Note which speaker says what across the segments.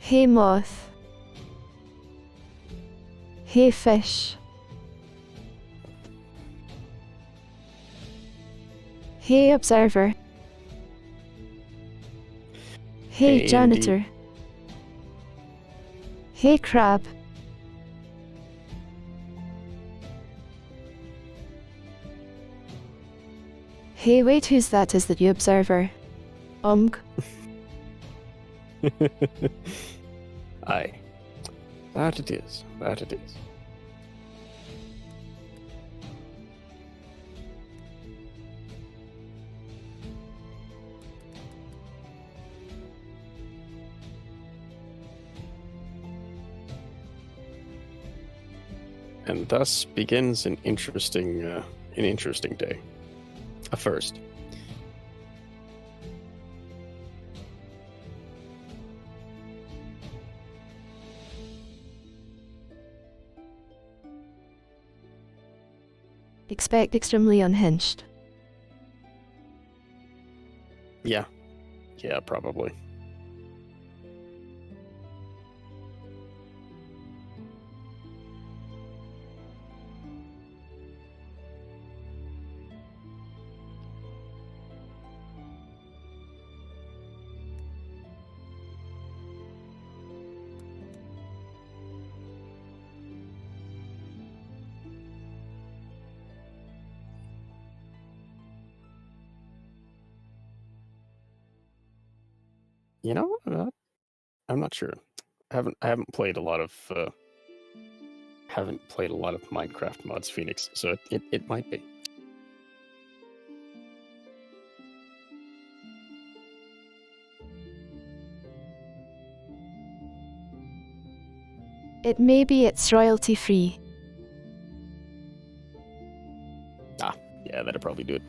Speaker 1: Hey moth. Hey fish. Hey observer. Hey
Speaker 2: Hey,
Speaker 1: janitor.
Speaker 2: indeed.
Speaker 1: Hey crab. Hey wait, who's that? Is that you, observer?
Speaker 2: Aye. That it is. That it is. And thus begins an interesting day. A first.
Speaker 1: Expect extremely unhinged.
Speaker 2: Yeah. Yeah, probably. You know, I'm not sure. I haven't played a lot of Minecraft mods, Phoenix, so it might be.
Speaker 1: It may be, it's royalty free.
Speaker 2: Ah, yeah, that'd probably do it.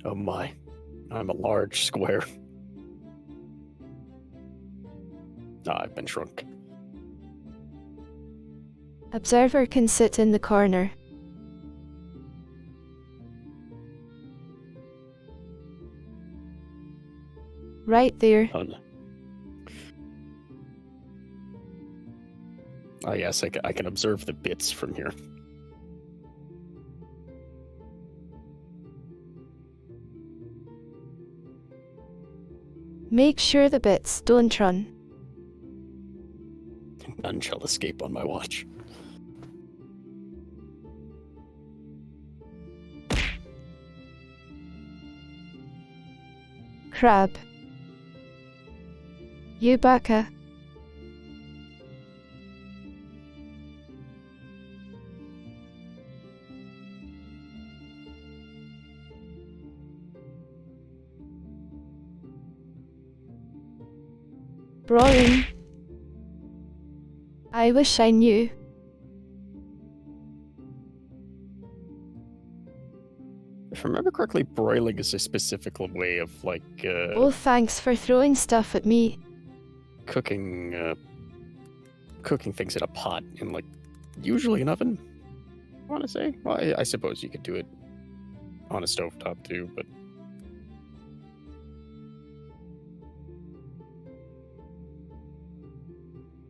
Speaker 2: Oh my. I'm a large square. Ah, I've been shrunk.
Speaker 1: Observer can sit in the corner. Right there.
Speaker 2: Oh, no. Ah, yes, I can observe the bits from here.
Speaker 1: Make sure the bits don't run.
Speaker 2: None shall escape on my watch.
Speaker 1: Crab. You baka. Broiling. I wish I knew.
Speaker 2: If I remember correctly, broiling is a specific way of
Speaker 1: Oh, thanks for throwing stuff at me.
Speaker 2: cooking cooking things in a pot in usually an oven. I want to say. Well, I suppose you could do it on a stovetop too, but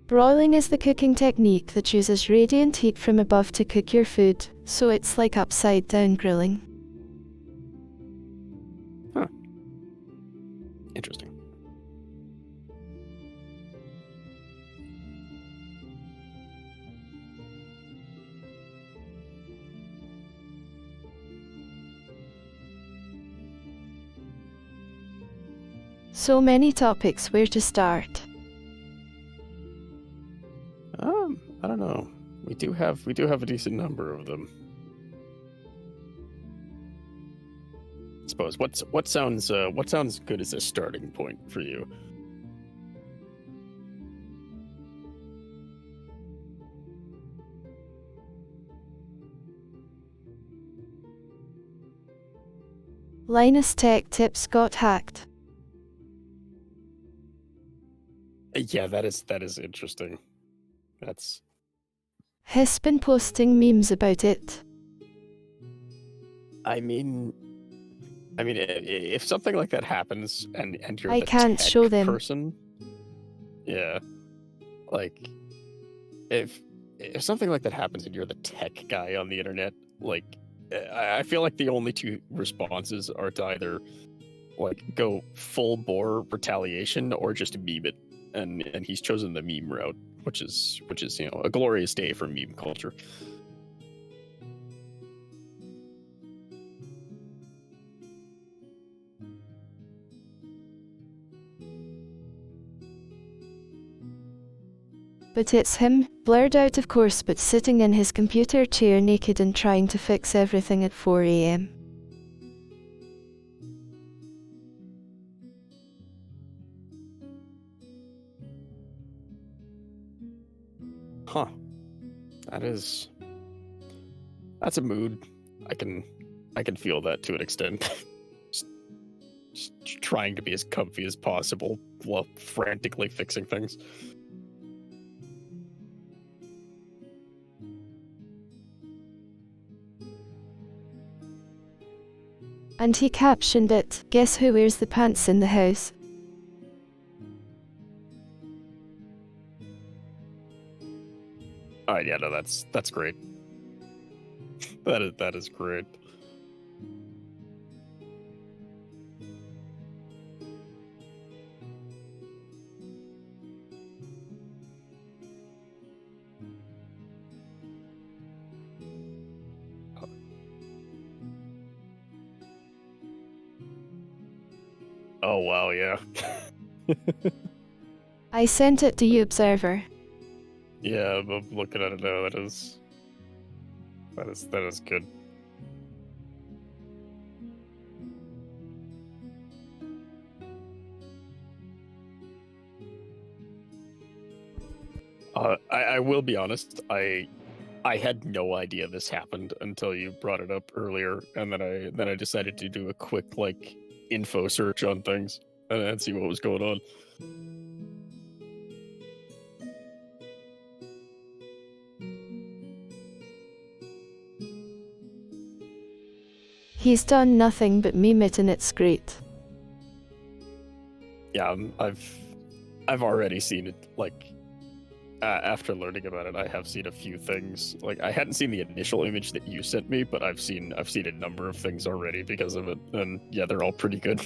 Speaker 1: Broiling is the cooking technique that uses radiant heat from above to cook your food, so it's like upside down grilling.
Speaker 2: interesting.
Speaker 1: So many topics, where to start?
Speaker 2: I don't know. We do have a decent number of them. I suppose what sounds good as a starting point for you?
Speaker 1: Linus Tech Tips got hacked.
Speaker 2: Yeah, that is interesting. That's
Speaker 1: He's been posting memes about it.
Speaker 2: I mean, if something like that happens and you're
Speaker 1: I
Speaker 2: the
Speaker 1: can't
Speaker 2: tech
Speaker 1: show them.
Speaker 2: person, yeah, like if something like that happens and you're the tech guy on the internet, like I feel like the only two responses are to either like go full bore retaliation or just meme it, and he's chosen the meme route, which is a glorious day for meme culture.
Speaker 1: But it's him, blurred out of course, but sitting in his computer chair naked and trying to fix everything at 4 a.m.
Speaker 2: Huh. That's a mood. I can feel that to an extent. just trying to be as comfy as possible while frantically fixing things.
Speaker 1: And he captioned it, "Guess who wears the pants in the house?"
Speaker 2: Oh yeah, no, that's great. that is great. Oh wow, yeah.
Speaker 1: I sent it to you, Observer.
Speaker 2: Yeah, I'm looking at it now. That is good. I will be honest. I had no idea this happened until you brought it up earlier, and then I decided to do a quick like info search on things and see what was going on.
Speaker 1: He's done nothing but meme it and it's great.
Speaker 2: Yeah, I've already seen it. Like after learning about it, I have seen a few things. Like I hadn't seen the initial image that you sent me, but I've seen a number of things already because of it, and yeah, they're all pretty good.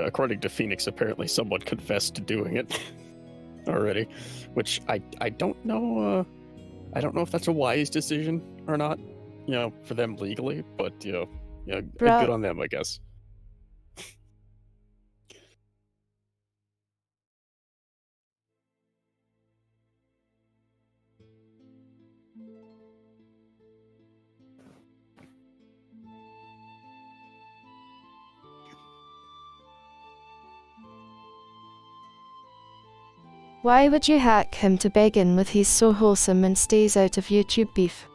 Speaker 2: According to Phoenix, apparently someone confessed to doing it already, which I don't know. I don't know if that's a wise decision or not, for them legally, but good on them, I guess.
Speaker 1: Why would you hack him to begin with? He's so wholesome and stays out of YouTube beef.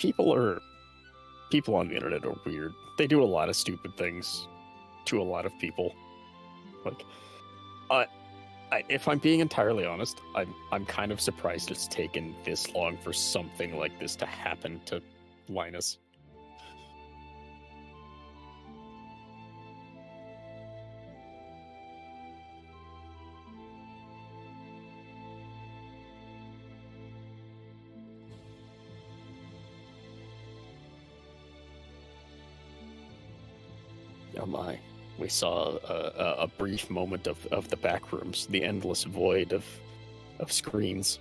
Speaker 2: People on the internet are weird. They do a lot of stupid things to a lot of people. Like, if I'm being entirely honest, I'm kind of surprised it's taken this long for something like this to happen to Linus. Oh my. We saw a brief moment of the back rooms, the endless void of screens.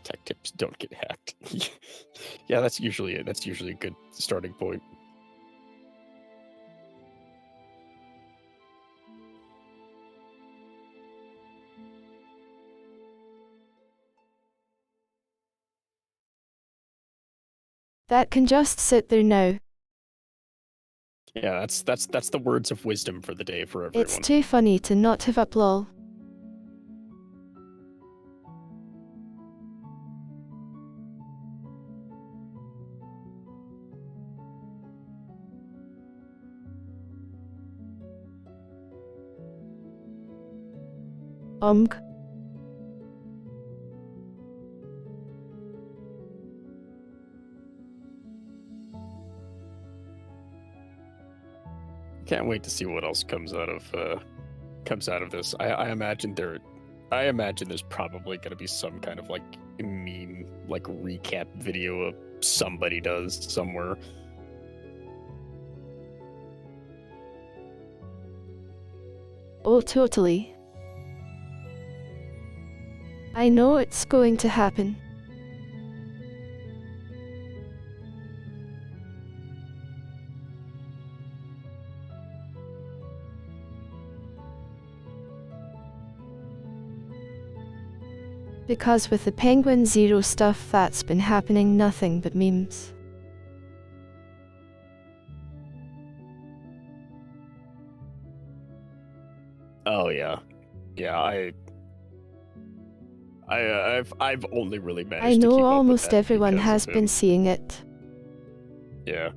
Speaker 2: tech tips don't get hacked. Yeah, that's usually a good starting point.
Speaker 1: That can just sit there now.
Speaker 2: Yeah, that's the words of wisdom for the day for everyone.
Speaker 1: It's too funny to not have up lol. Omg.
Speaker 2: Can't wait to see what else comes out of this. I imagine there's probably going to be some kind of like meme, like recap video somebody does somewhere.
Speaker 1: Oh, totally. I know it's going to happen. Because with the Penguin Zero stuff that's been happening, nothing but memes.
Speaker 2: Oh yeah, I've only really managed
Speaker 1: I
Speaker 2: to
Speaker 1: know
Speaker 2: keep up with
Speaker 1: almost
Speaker 2: that
Speaker 1: everyone
Speaker 2: because
Speaker 1: has
Speaker 2: of
Speaker 1: been
Speaker 2: him.
Speaker 1: seeing it.
Speaker 2: Yeah.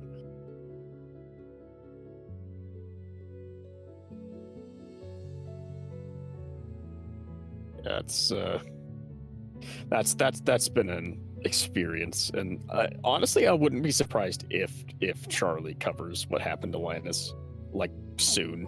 Speaker 2: That's been an experience, and honestly, I wouldn't be surprised if Charlie covers what happened to Linus, like, soon.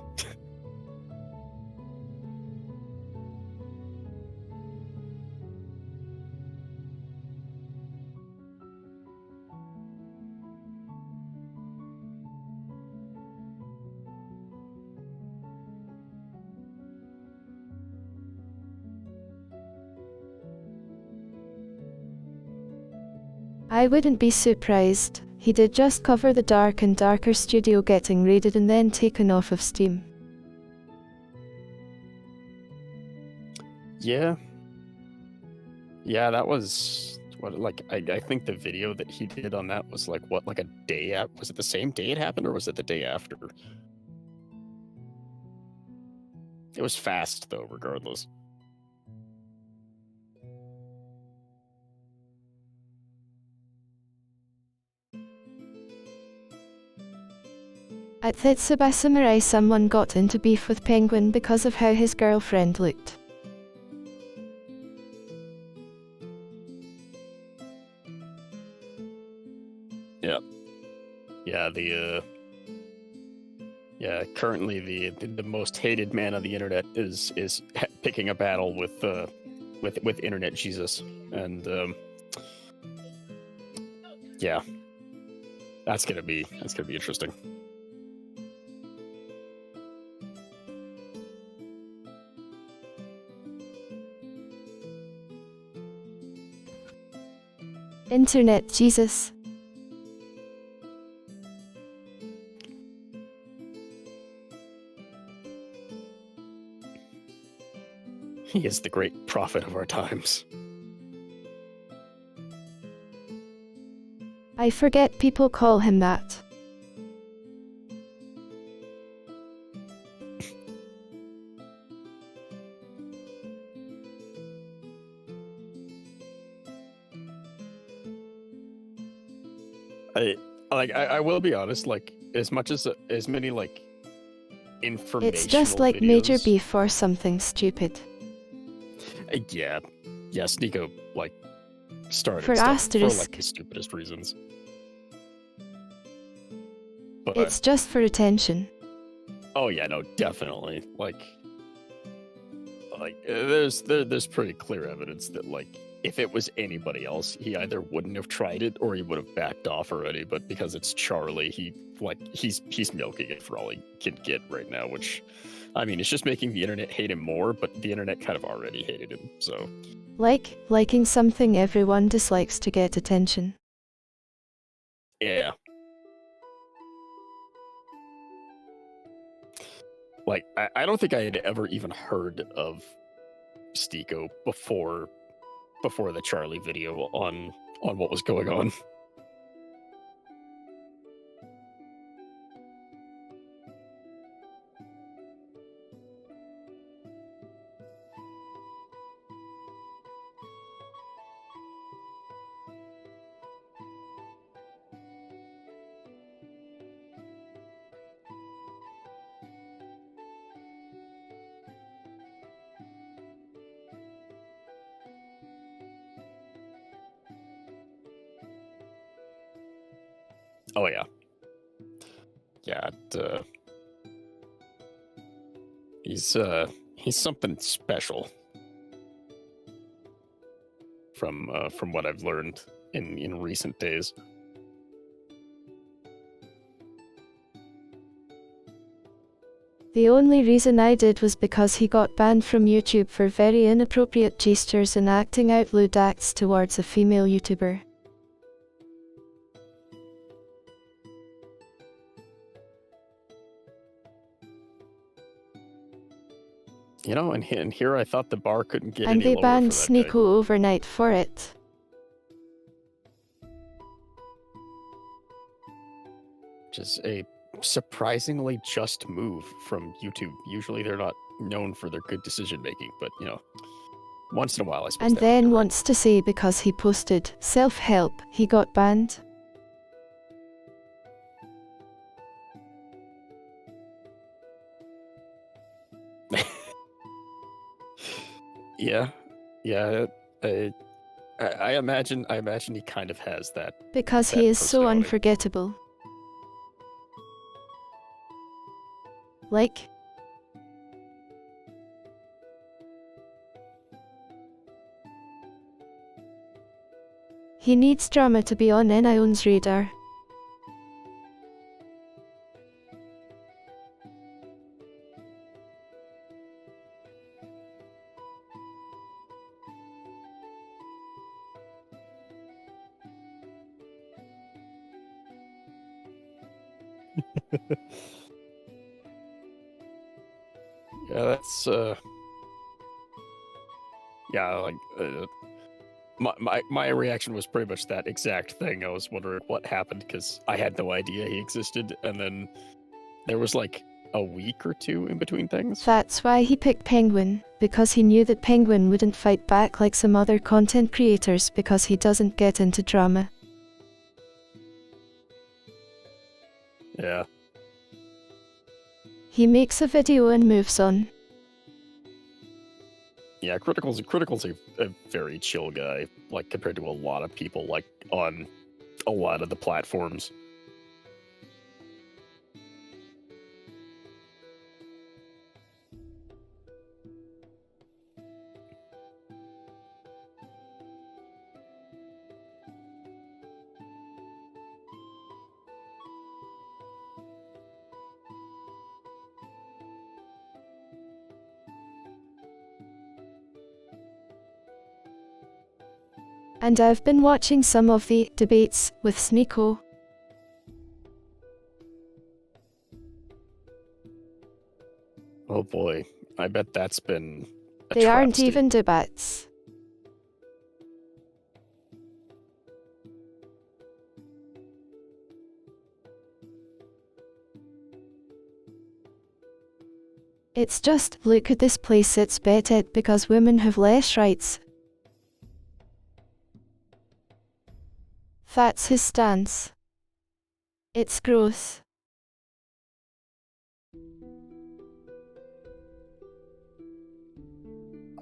Speaker 1: I wouldn't be surprised. He did just cover the Dark and Darker studio getting raided and then taken off of Steam.
Speaker 2: Yeah, that was what, like, I think the video that he did on that was like what, like a day after. Was it the same day it happened, or was it the day after? It was fast though, regardless.
Speaker 1: At Tetsuba Samurai, someone got into beef with Penguin because of how his girlfriend looked.
Speaker 2: Currently the most hated man on the internet is picking a battle with internet Jesus, and yeah, that's gonna be interesting.
Speaker 1: Internet Jesus.
Speaker 2: He is the great prophet of our times.
Speaker 1: I forget people call him that.
Speaker 2: I will be honest, like, as many like informational
Speaker 1: It's just like
Speaker 2: videos,
Speaker 1: major beef or something stupid.
Speaker 2: Yeah, Sneeko like started
Speaker 1: For
Speaker 2: stuff
Speaker 1: asterisk.
Speaker 2: for like the stupidest reasons. But
Speaker 1: It's just for attention.
Speaker 2: oh yeah, no, definitely. Like there's pretty clear evidence that, like, if it was anybody else, he either wouldn't have tried it or he would have backed off already. But because it's Charlie, he's milking it for all he can get right now. Which, I mean, it's just making the internet hate him more. But the internet kind of already hated him. So
Speaker 1: Like liking something everyone dislikes to get attention.
Speaker 2: Yeah. Like, I don't think I had ever even heard of Stiko before the Charlie video on what was going on. Oh yeah. Yeah, he's something special from what I've learned in recent days.
Speaker 1: The only reason I did was because he got banned from YouTube for very inappropriate gestures and acting out lewd acts towards a female YouTuber.
Speaker 2: You know, and here I thought the bar couldn't get
Speaker 1: And
Speaker 2: any
Speaker 1: they
Speaker 2: lower
Speaker 1: banned
Speaker 2: for that guy.
Speaker 1: Sneeko overnight for it.
Speaker 2: Which is a surprisingly just move from YouTube. Usually they're not known for their good decision making, but you know, once in a while I suppose.
Speaker 1: And
Speaker 2: they have to
Speaker 1: then
Speaker 2: do
Speaker 1: wants to say because he posted self-help, he got banned.
Speaker 2: right. Yeah, I imagine he kind of has that.
Speaker 1: Because
Speaker 2: that
Speaker 1: he is so
Speaker 2: personality.
Speaker 1: unforgettable. Like, he needs drama to be on anyone's radar.
Speaker 2: Yeah, that's yeah, like my reaction was pretty much that exact thing. I was wondering what happened because I had no idea he existed, and then there was like a week or two in between things.
Speaker 1: That's why he picked Penguin, because he knew that Penguin wouldn't fight back like some other content creators because he doesn't get into drama.
Speaker 2: Yeah.
Speaker 1: He makes a video and moves on.
Speaker 2: Yeah, Critical's a very chill guy, like compared to a lot of people, like on a lot of the platforms.
Speaker 1: And I've been watching some of the debates with Sneeko.
Speaker 2: Oh boy, I bet that's been a
Speaker 1: They aren't
Speaker 2: travesty.
Speaker 1: even debates. It's just, look at this place, it's better because women have less rights. That's his stance. It's gross.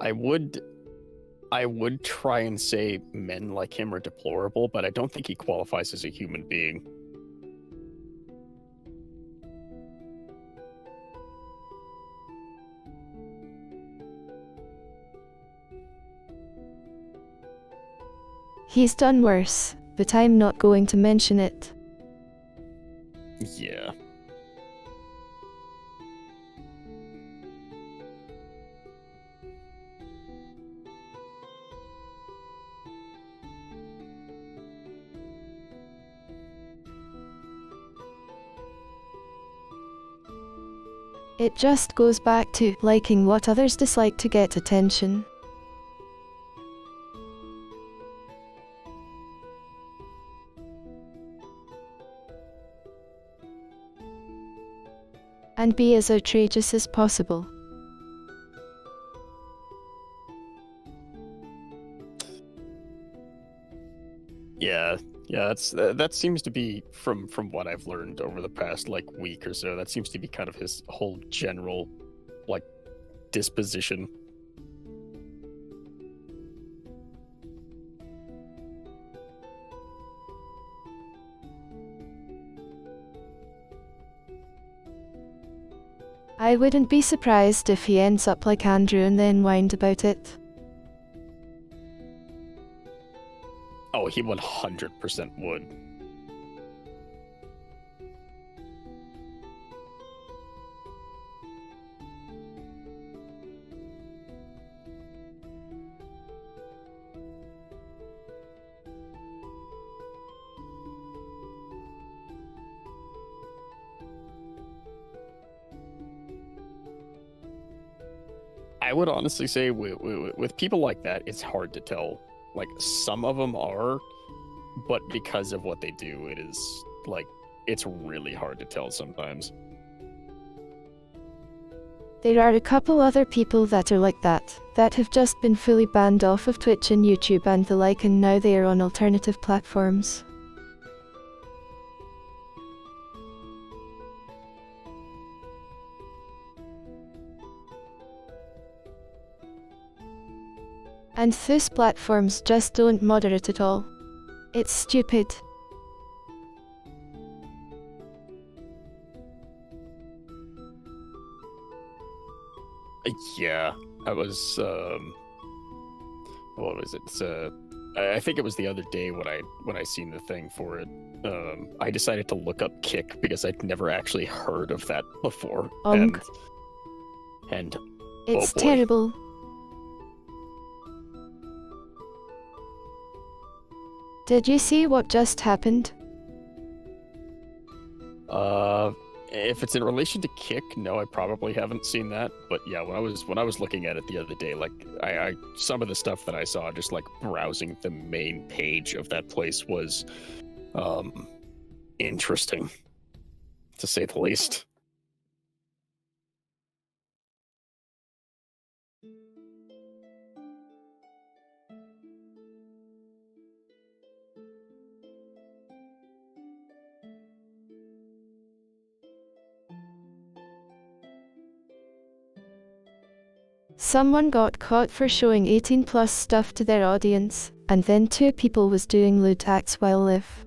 Speaker 2: I would try and say men like him are deplorable, but I don't think he qualifies as a human being.
Speaker 1: He's done worse, but I'm not going to mention it.
Speaker 2: Yeah.
Speaker 1: It just goes back to liking what others dislike to get attention. And be as outrageous as possible.
Speaker 2: Yeah, that seems to be from what I've learned over the past like week or so. That seems to be kind of his whole general like disposition.
Speaker 1: I wouldn't be surprised if he ends up like Andrew and then whined about it.
Speaker 2: Oh, he 100% would. I would honestly say with people like that, it's hard to tell. Like, some of them are, but because of what they do, it is, like, it's really hard to tell sometimes.
Speaker 1: There are a couple other people that are like that have just been fully banned off of Twitch and YouTube and the like, and now they are on alternative platforms. And those platforms just don't moderate at all. It's stupid.
Speaker 2: Yeah, I was, what was it? I think it was the other day when I seen the thing for it. I decided to look up Kick because I'd never actually heard of that before. And
Speaker 1: it's
Speaker 2: oh boy.
Speaker 1: terrible. Did you see what just happened?
Speaker 2: If it's in relation to Kick, no, I probably haven't seen that. But yeah, when I was looking at it the other day, like I some of the stuff that I saw just like browsing the main page of that place was interesting, to say the least.
Speaker 1: Someone got caught for showing 18+ stuff to their audience, and then 2 people was doing lewd acts while live.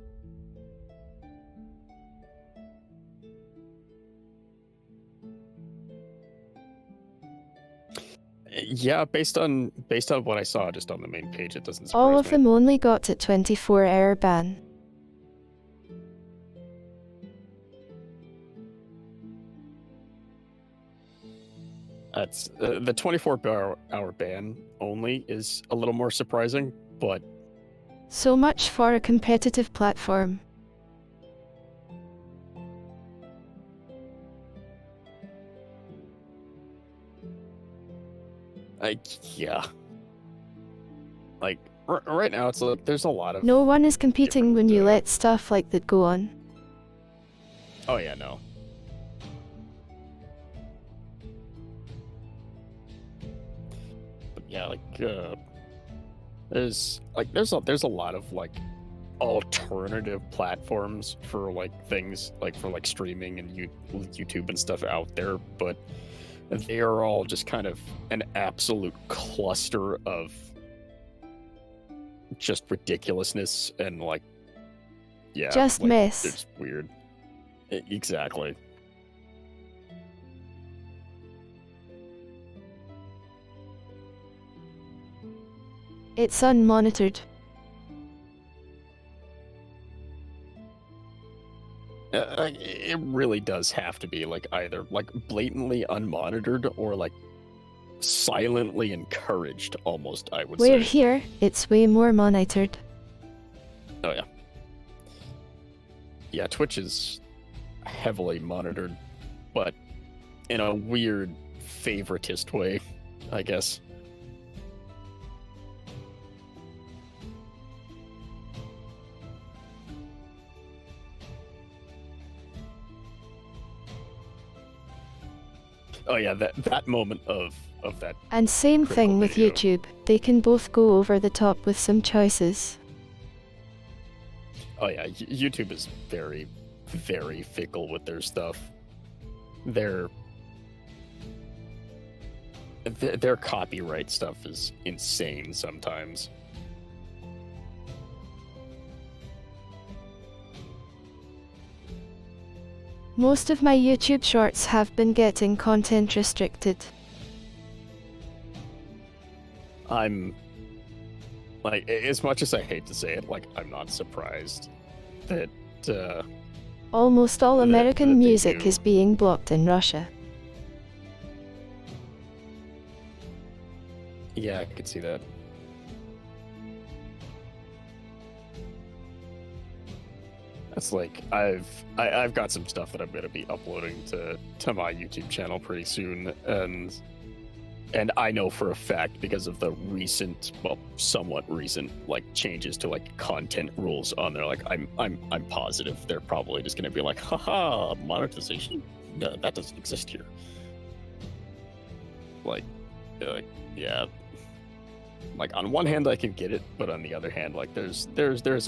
Speaker 2: Yeah, based on what I saw just on the main page, it doesn't surprise me.
Speaker 1: All of them only got a 24-hour ban.
Speaker 2: That's the 24-hour ban only is a little more surprising, but
Speaker 1: so much for a competitive platform.
Speaker 2: Yeah. Like right now, it's like there's a lot of.
Speaker 1: No one is competing when you let stuff like that go on.
Speaker 2: Oh yeah, no. But yeah, like there's a lot of like alternative platforms for like things like for like streaming and YouTube and stuff out there, but they are all just kind of an absolute cluster of just ridiculousness and like, yeah,
Speaker 1: just
Speaker 2: like,
Speaker 1: mess.
Speaker 2: It's weird. Exactly.
Speaker 1: It's unmonitored.
Speaker 2: It really does have to be like either like blatantly unmonitored or like silently encouraged, almost, I would say.
Speaker 1: We're here, it's way more monitored.
Speaker 2: Oh yeah. Yeah, Twitch is heavily monitored, but in a weird favoritist way, I guess. Oh yeah, that moment of that.
Speaker 1: And same thing with
Speaker 2: video.
Speaker 1: YouTube, they can both go over the top with some choices.
Speaker 2: Oh yeah, YouTube is very, very fickle with their stuff. Their copyright stuff is insane sometimes.
Speaker 1: Most of my YouTube shorts have been getting content restricted.
Speaker 2: I'm like, as much as I hate to say it, like, I'm not surprised that
Speaker 1: almost all American
Speaker 2: that
Speaker 1: music is being blocked in Russia.
Speaker 2: Yeah, I could see that. It's like I've got some stuff that I'm gonna be uploading to my YouTube channel pretty soon, and I know for a fact, because of the recent, well, somewhat recent, like, changes to like content rules on there, like, I'm positive they're probably just gonna be like, haha, monetization? No, that doesn't exist here. Like, yeah. Like, on one hand I can get it, but on the other hand, like, there's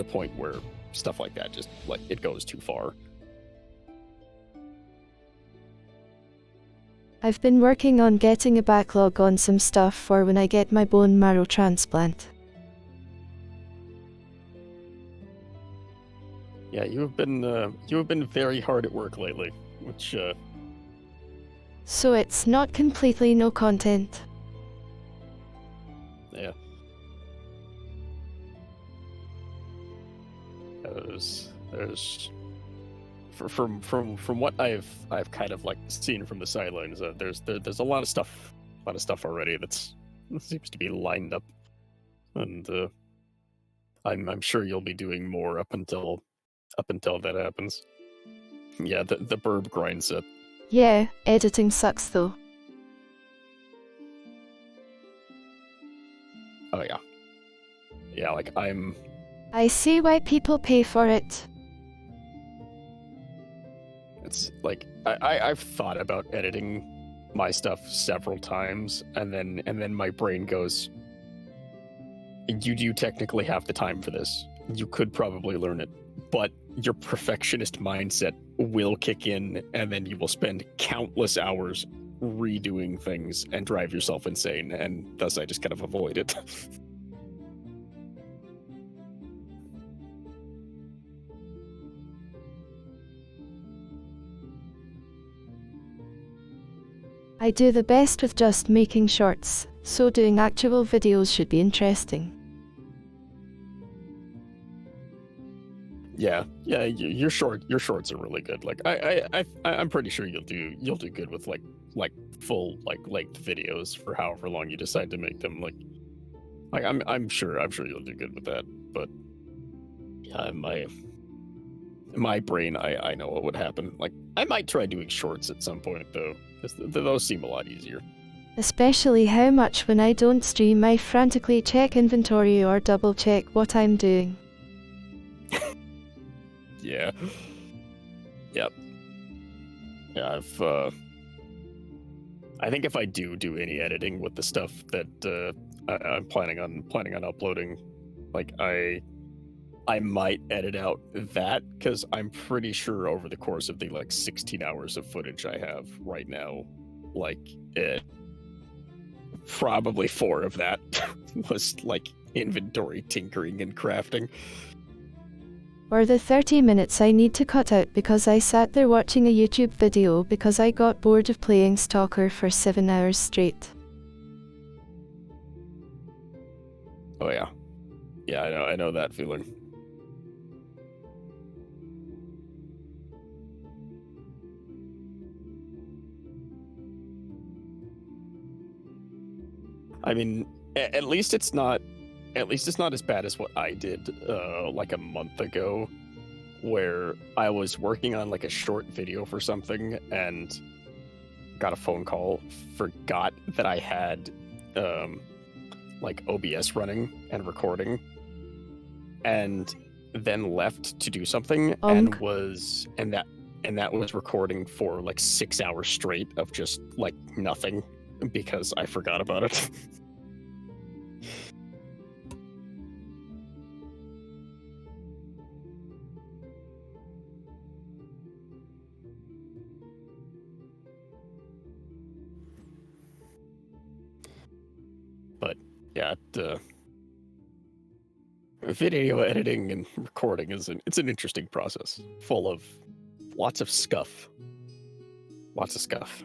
Speaker 2: a point where stuff like that just, like, it goes too far.
Speaker 1: I've been working on getting a backlog on some stuff for when I get my bone marrow transplant.
Speaker 2: Yeah, you have been very hard at work lately, which
Speaker 1: So it's not completely no content.
Speaker 2: yeah. There's from what I've kind of like seen from the sidelines, there's a lot of stuff already that seems to be lined up, and I'm sure you'll be doing more up until that happens. Yeah, the burb grind set.
Speaker 1: Yeah, editing sucks though.
Speaker 2: Oh yeah. Yeah, like,
Speaker 1: I see why people pay for it.
Speaker 2: it's like I've thought about editing my stuff several times, and then my brain goes, you do technically have the time for this. You could probably learn it, but your perfectionist mindset will kick in, and then you will spend countless hours redoing things and drive yourself insane, and thus I just kind of avoid it.
Speaker 1: I do the best with just making shorts, so doing actual videos should be interesting.
Speaker 2: Yeah, your shorts are really good. Like, I'm pretty sure you'll do good with like full, like, length videos for however long you decide to make them. Like I'm sure you'll do good with that. But yeah, my brain, I know what would happen. Like, I might try doing shorts at some point though, because those seem a lot easier.
Speaker 1: Especially how much when I don't stream I frantically check inventory or double check what I'm doing.
Speaker 2: Yeah. Yep. Yeah, I think if I do any editing with the stuff that I'm planning on uploading, like, I might edit out that, because I'm pretty sure over the course of the, like, 16 hours of footage I have right now, like, probably 4 of that was like inventory tinkering and crafting.
Speaker 1: Or the 30 minutes I need to cut out because I sat there watching a YouTube video because I got bored of playing Stalker for 7 hours straight.
Speaker 2: Oh yeah. Yeah, I know that feeling. I mean, at least it's not as bad as what I did like a month ago, where I was working on like a short video for something, and got a phone call, forgot that I had like OBS running and recording, and then left to do something and that was recording for like 6 hours straight of just like nothing because I forgot about it. But yeah, video editing and recording it's an interesting process, full of lots of scuff. Lots of scuff.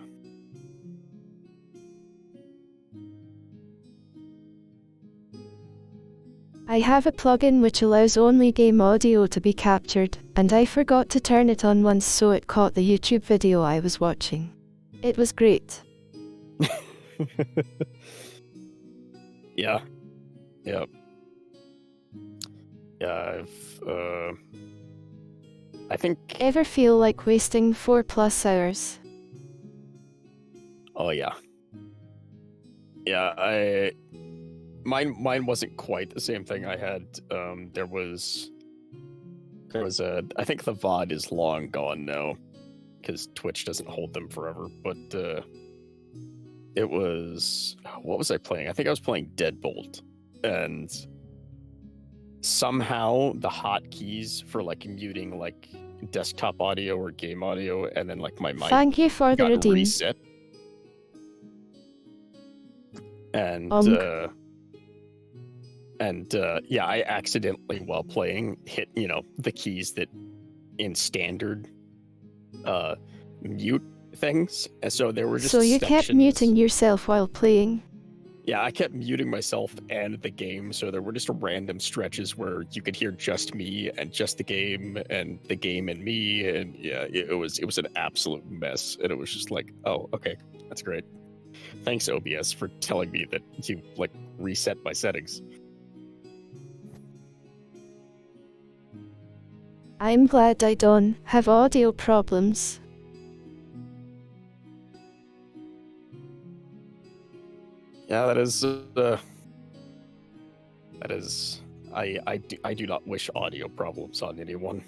Speaker 1: I have a plugin which allows only game audio to be captured, and I forgot to turn it on once, so it caught the YouTube video I was watching. It was great.
Speaker 2: Yeah. Yep. Yeah, I think...
Speaker 1: Ever feel like wasting 4+ hours?
Speaker 2: Oh, yeah. Yeah, Mine wasn't quite the same thing. I had, there was I think the VOD is long gone now, because Twitch doesn't hold them forever, but, it was, what was I playing? I think I was playing Deadbolt, and somehow the hotkeys for, like, muting, like, desktop audio or game audio, and then, like, my mic
Speaker 1: Thank you for the
Speaker 2: got
Speaker 1: redeem.
Speaker 2: reset. And, yeah, I accidentally, while playing, hit, you know, the keys that in standard mute things. And so there were just
Speaker 1: So you kept
Speaker 2: sections.
Speaker 1: muting yourself while playing?
Speaker 2: Yeah, I kept muting myself and the game, so there were just random stretches where you could hear just me and just the game and me, and yeah, it was an absolute mess. And it was just like, oh, okay, that's great. Thanks, OBS, for telling me that you, like, reset my settings.
Speaker 1: I'm glad I don't have audio problems.
Speaker 2: Yeah, that is, I do not wish audio problems on anyone.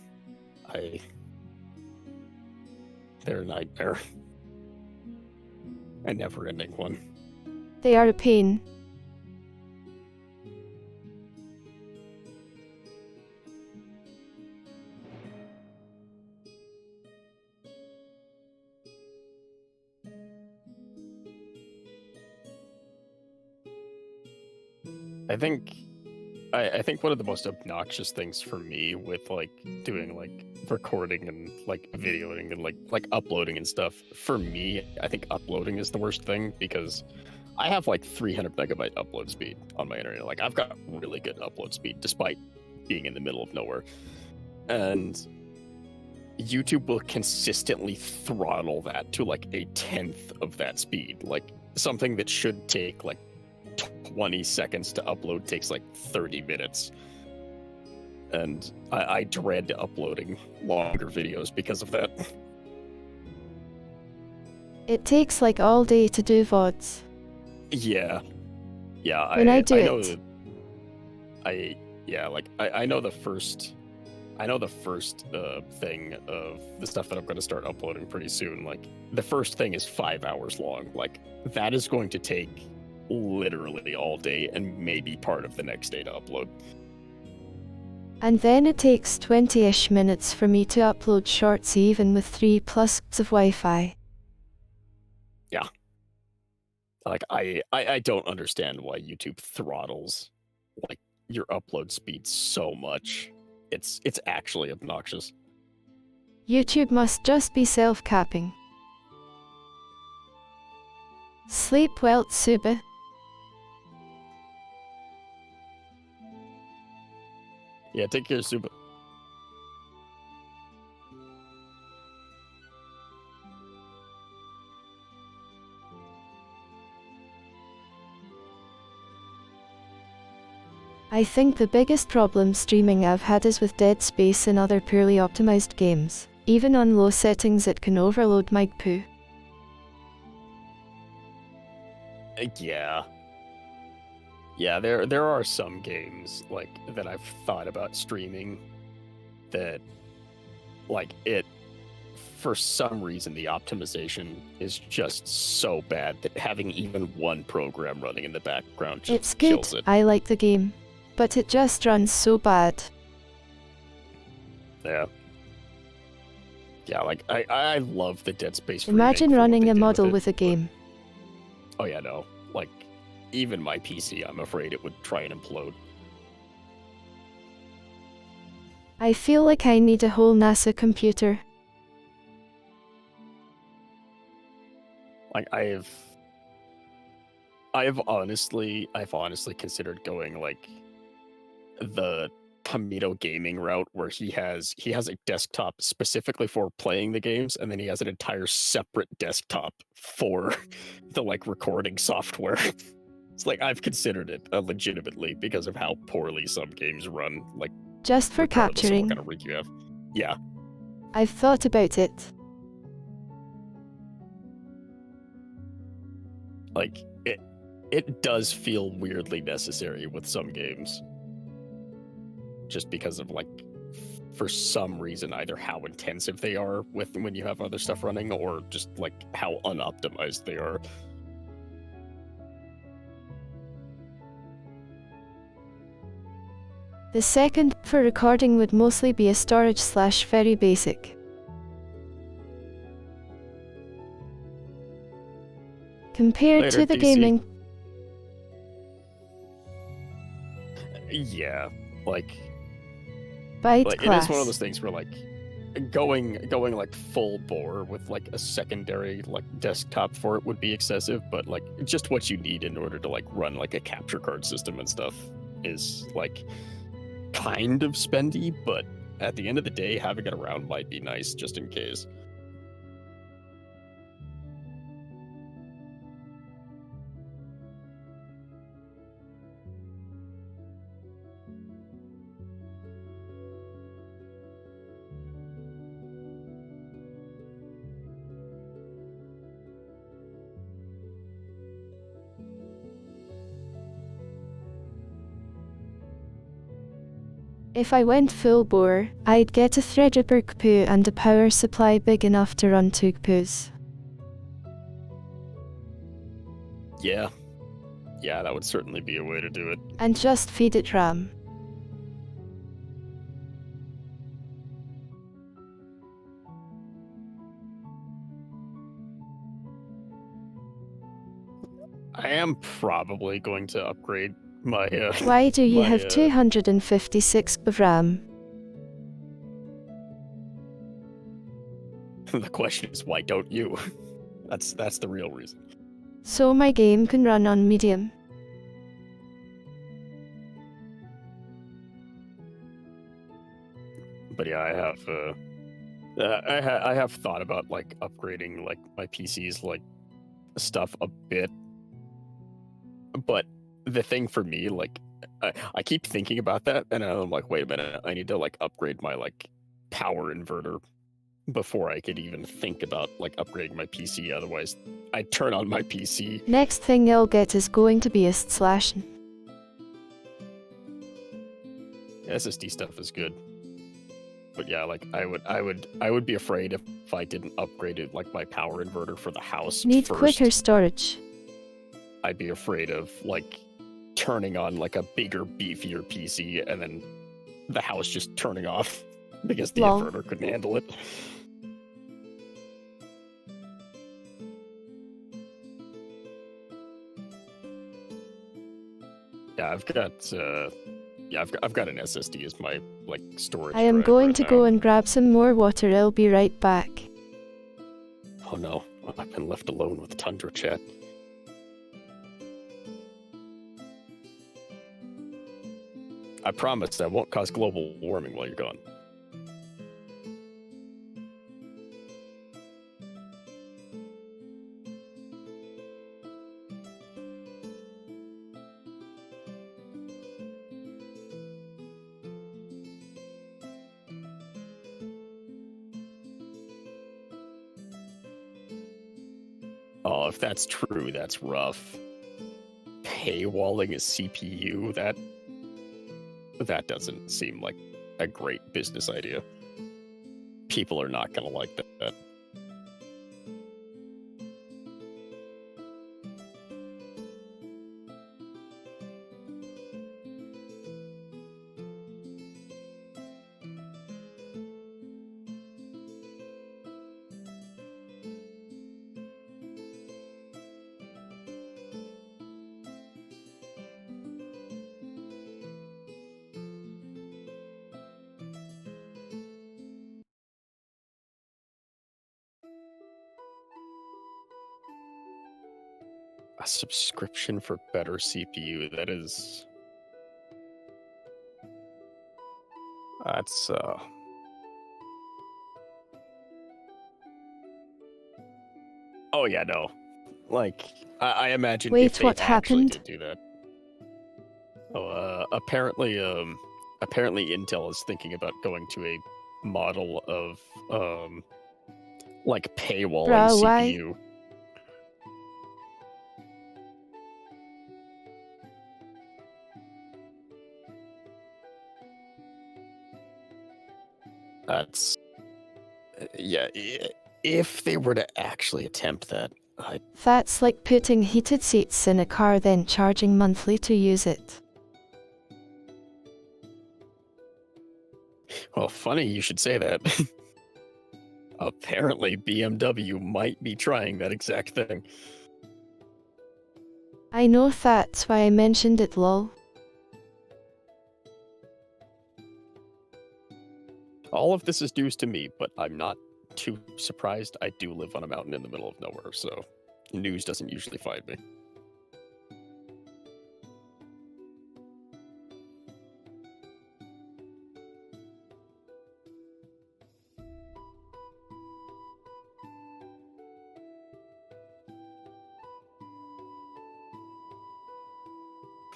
Speaker 2: They're a nightmare. A never-ending one.
Speaker 1: They are a pain.
Speaker 2: I think one of the most obnoxious things for me with, like, doing, like, recording and, like, videoing and, like uploading and stuff, for me, I think uploading is the worst thing, because I have, like, 300 megabyte upload speed on my internet. Like, I've got really good upload speed, despite being in the middle of nowhere. And YouTube will consistently throttle that to, like, a 10th of that speed. Like, something that should take, like, 20 seconds to upload takes like 30 minutes. And I dread uploading longer videos because of that.
Speaker 1: It takes like all day to do VODs.
Speaker 2: Yeah. Yeah,
Speaker 1: When I do
Speaker 2: know
Speaker 1: it.
Speaker 2: I know the first thing of the stuff that I'm going to start uploading pretty soon. Like, the first thing is 5 hours long. Like, that is going to take literally all day and maybe part of the next day to upload.
Speaker 1: And then it takes 20-ish minutes for me to upload shorts even with 3+ of Wi-Fi.
Speaker 2: Yeah. Like, I don't understand why YouTube throttles, like, your upload speed so much. It's actually obnoxious.
Speaker 1: YouTube must just be self-capping. Sleep well, vtuber.
Speaker 2: Yeah, take care, Suba.
Speaker 1: I think the biggest problem streaming I've had is with Dead Space and other poorly optimized games. Even on low settings it can overload my poo.
Speaker 2: Yeah. Yeah, there are some games like that I've thought about streaming that like it for some reason the optimization is just so bad that having even one program running in the background just
Speaker 1: It's good,
Speaker 2: kills it.
Speaker 1: I like the game, but it just runs so bad.
Speaker 2: Yeah. Yeah, like I love the Dead Space
Speaker 1: Imagine
Speaker 2: remake for what
Speaker 1: running
Speaker 2: they
Speaker 1: a
Speaker 2: did
Speaker 1: model
Speaker 2: it,
Speaker 1: with a
Speaker 2: but-
Speaker 1: game.
Speaker 2: Oh yeah, no. Like even my PC, I'm afraid it would try and implode.
Speaker 1: I feel like I need a whole NASA computer.
Speaker 2: Like I've honestly considered going like the Kamito gaming route where he has a desktop specifically for playing the games, and then he has an entire separate desktop for the like recording software. It's like I've considered it legitimately because of how poorly some games run, like
Speaker 1: Just for
Speaker 2: regardless of what
Speaker 1: capturing.
Speaker 2: kind of rig you have. Yeah,
Speaker 1: I've thought about it.
Speaker 2: like it does feel weirdly necessary with some games. Just because of like for some reason either how intensive they are with when you have other stuff running or just like how unoptimized they are.
Speaker 1: The second for recording would mostly be a storage / very basic. Compared
Speaker 2: Later,
Speaker 1: to the
Speaker 2: DC.
Speaker 1: gaming,
Speaker 2: Yeah, like
Speaker 1: byte
Speaker 2: it is one of
Speaker 1: class.
Speaker 2: those things where like going like full bore with like a secondary like desktop for it would be excessive, but like just what you need in order to like run like a capture card system and stuff is like kind of spendy, but at the end of the day having it around might be nice just in case.
Speaker 1: If I went full bore, I'd get a Threadripper GPU and a power supply big enough to run 2 GPUs.
Speaker 2: Yeah, that would certainly be a way to do it.
Speaker 1: And just feed it RAM.
Speaker 2: I am probably going to upgrade my
Speaker 1: Why do you
Speaker 2: my,
Speaker 1: have 256 of RAM?
Speaker 2: the question is why don't you? That's the real reason.
Speaker 1: So my game can run on medium.
Speaker 2: But yeah, I have thought about like upgrading like my PC's like stuff a bit. But the thing for me, like I keep thinking about that and I'm like, wait a minute, I need to like upgrade my like power inverter before I could even think about like upgrading my PC. Otherwise, I'd turn on my PC.
Speaker 1: Next thing I'll get is going to be a slash.
Speaker 2: SSD stuff is good. But yeah, like I would be afraid if I didn't upgrade it like my power inverter for the house
Speaker 1: Need
Speaker 2: first.
Speaker 1: quicker storage.
Speaker 2: I'd be afraid of like turning on like a bigger, beefier PC and then the house just turning off because the
Speaker 1: Lol.
Speaker 2: inverter couldn't handle it. Yeah, I've got an SSD as my like storage.
Speaker 1: I am
Speaker 2: drive
Speaker 1: going
Speaker 2: right
Speaker 1: to
Speaker 2: now.
Speaker 1: go and grab some more water. I'll be right back.
Speaker 2: Oh no, I've been left alone with Tundra chat. I promise I won't cause global warming while you're gone. Oh, if that's true, that's rough. paywalling a CPU, that doesn't seem like a great business idea. People are not gonna like that. A subscription for better CPU, that's oh yeah, no. Like, I imagine if
Speaker 1: Wait,
Speaker 2: they
Speaker 1: what
Speaker 2: actually
Speaker 1: happened?
Speaker 2: did do that. Oh, apparently Intel is thinking about going to a model of, like, paywalling
Speaker 1: Bruh, why?
Speaker 2: CPU. That's, yeah, if they were to actually attempt that,
Speaker 1: That's like putting heated seats in a car then charging monthly to use it.
Speaker 2: well, funny you should say that. Apparently, BMW might be trying that exact thing.
Speaker 1: I know, that's why I mentioned it, lol.
Speaker 2: All of this is news to me, but I'm not too surprised. I do live on a mountain in the middle of nowhere, so news doesn't usually find me.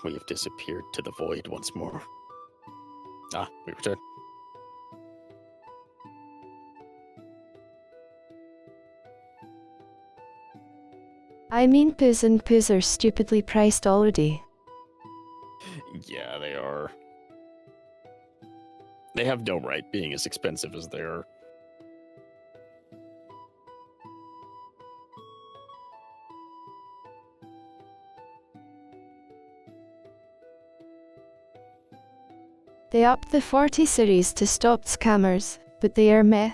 Speaker 2: We have disappeared to the void once more. Ah, we return.
Speaker 1: I mean, Poos and Poos are stupidly priced already.
Speaker 2: Yeah, they are. They have no right being as expensive as they are.
Speaker 1: They upped the 40 series to stop scammers, but they are meh.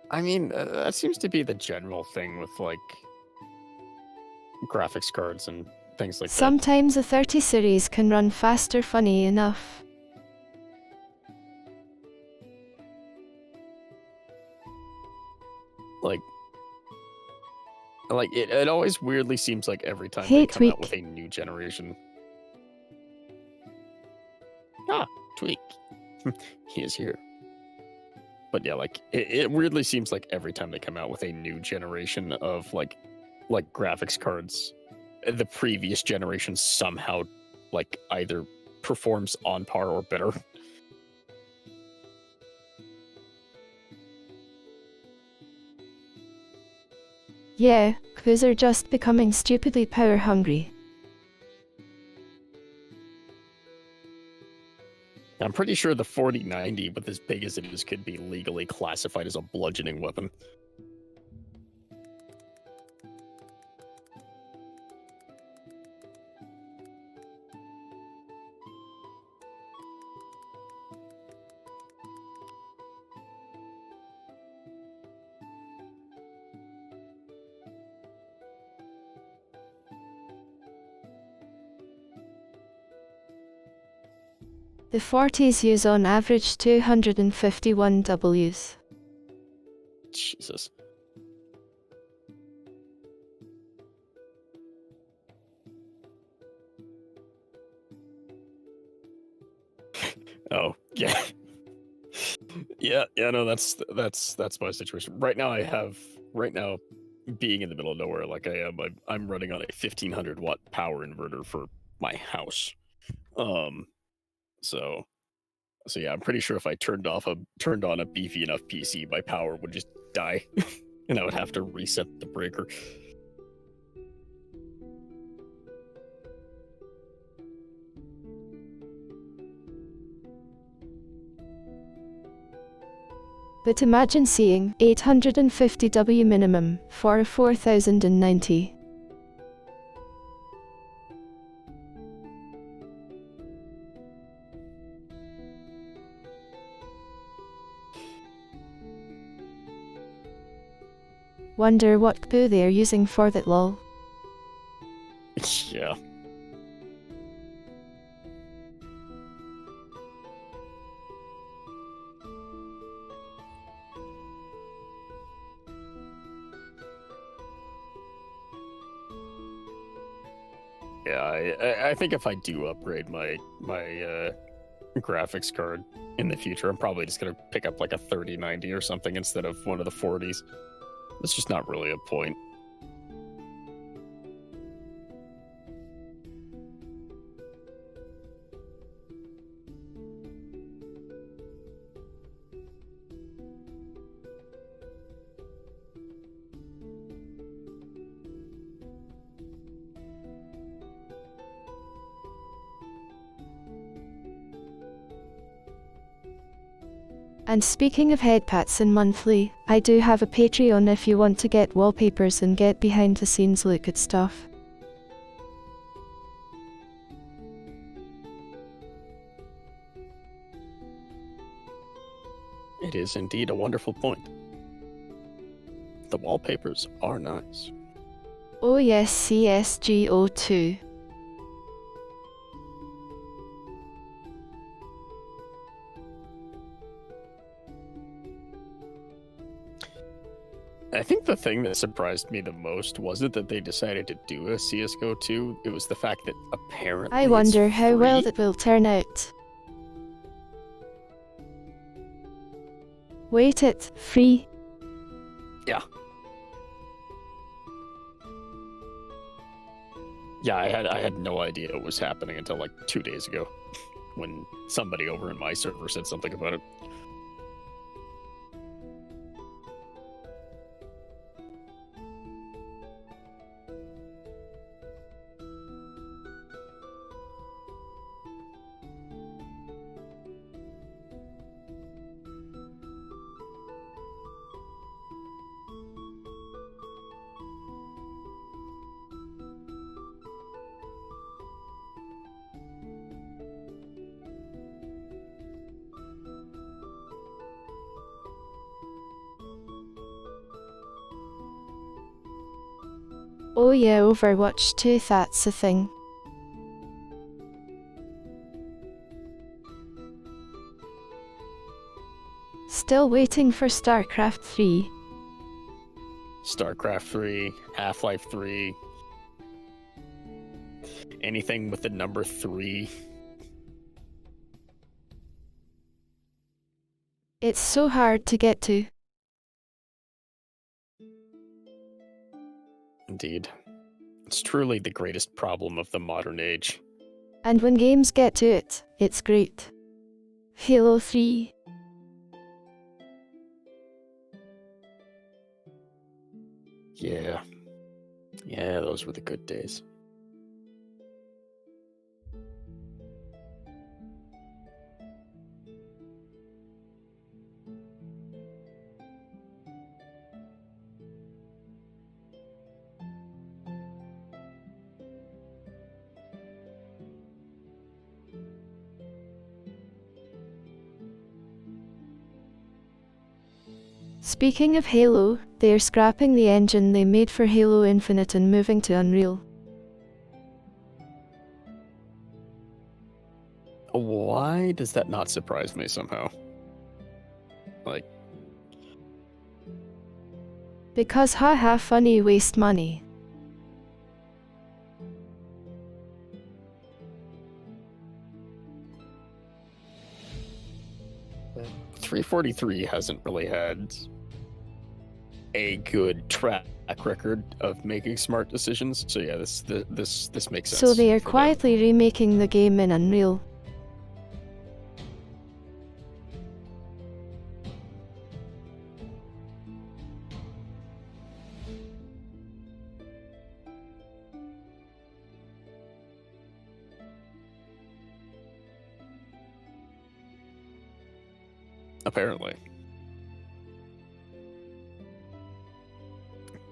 Speaker 2: I mean, that seems to be the general thing with, like, graphics cards and things like that.
Speaker 1: Sometimes a 30 series can run faster, funny enough.
Speaker 2: Like it always weirdly seems like every time
Speaker 1: Hey,
Speaker 2: they come out
Speaker 1: Tweak.
Speaker 2: with a new generation. Ah, Tweak. He is here. But yeah, like it weirdly seems like every time they come out with a new generation of like graphics cards, the previous generation somehow like either performs on par or better.
Speaker 1: Yeah, Poos are just becoming stupidly power hungry.
Speaker 2: I'm pretty sure the 4090, with as big as it is, could be legally classified as a bludgeoning weapon.
Speaker 1: The 40s use on average 251 Ws.
Speaker 2: Jesus. Oh, yeah. Yeah, no, that's my situation. Right now, being in the middle of nowhere like I am, I'm running on a 1500 watt power inverter for my house. So So yeah, I'm pretty sure if I turned on a beefy enough PC, my power would just die, and I would have to reset the breaker.
Speaker 1: But imagine seeing 850W minimum for a 4090. Wonder what GPU they're using for that lol.
Speaker 2: Yeah. Yeah, I think if I do upgrade my graphics card in the future, I'm probably just gonna pick up like a 3090 or something instead of one of the 40s. It's just not really a point.
Speaker 1: And speaking of headpats and monthly, I do have a Patreon if you want to get wallpapers and get behind the scenes look at stuff.
Speaker 2: It is indeed a wonderful point. The wallpapers are nice.
Speaker 1: Oh yes, CSGO2.
Speaker 2: I think the thing that surprised me the most wasn't that they decided to do a CSGO 2, it was the fact that apparently
Speaker 1: I wonder
Speaker 2: it's
Speaker 1: how well
Speaker 2: free.
Speaker 1: that will turn out. Wait, it free?
Speaker 2: Yeah. Yeah, I had no idea it was happening until like 2 days ago, when somebody over in my server said something about it.
Speaker 1: Oh yeah, Overwatch 2, that's a thing. Still waiting for StarCraft 3.
Speaker 2: StarCraft 3, Half-Life 3, anything with the number 3.
Speaker 1: It's so hard to get to.
Speaker 2: Indeed. It's truly the greatest problem of the modern age.
Speaker 1: And when games get to it, it's great. Halo 3.
Speaker 2: Yeah. Yeah, those were the good days.
Speaker 1: Speaking of Halo, they're scrapping the engine they made for Halo Infinite and moving to Unreal.
Speaker 2: Why does that not surprise me somehow? Like,
Speaker 1: Because haha funny, waste money.
Speaker 2: uh, 343 hasn't really had a good track record of making smart decisions. So yeah, this makes sense.
Speaker 1: So they are
Speaker 2: for them.
Speaker 1: quietly remaking the game in Unreal.
Speaker 2: Apparently.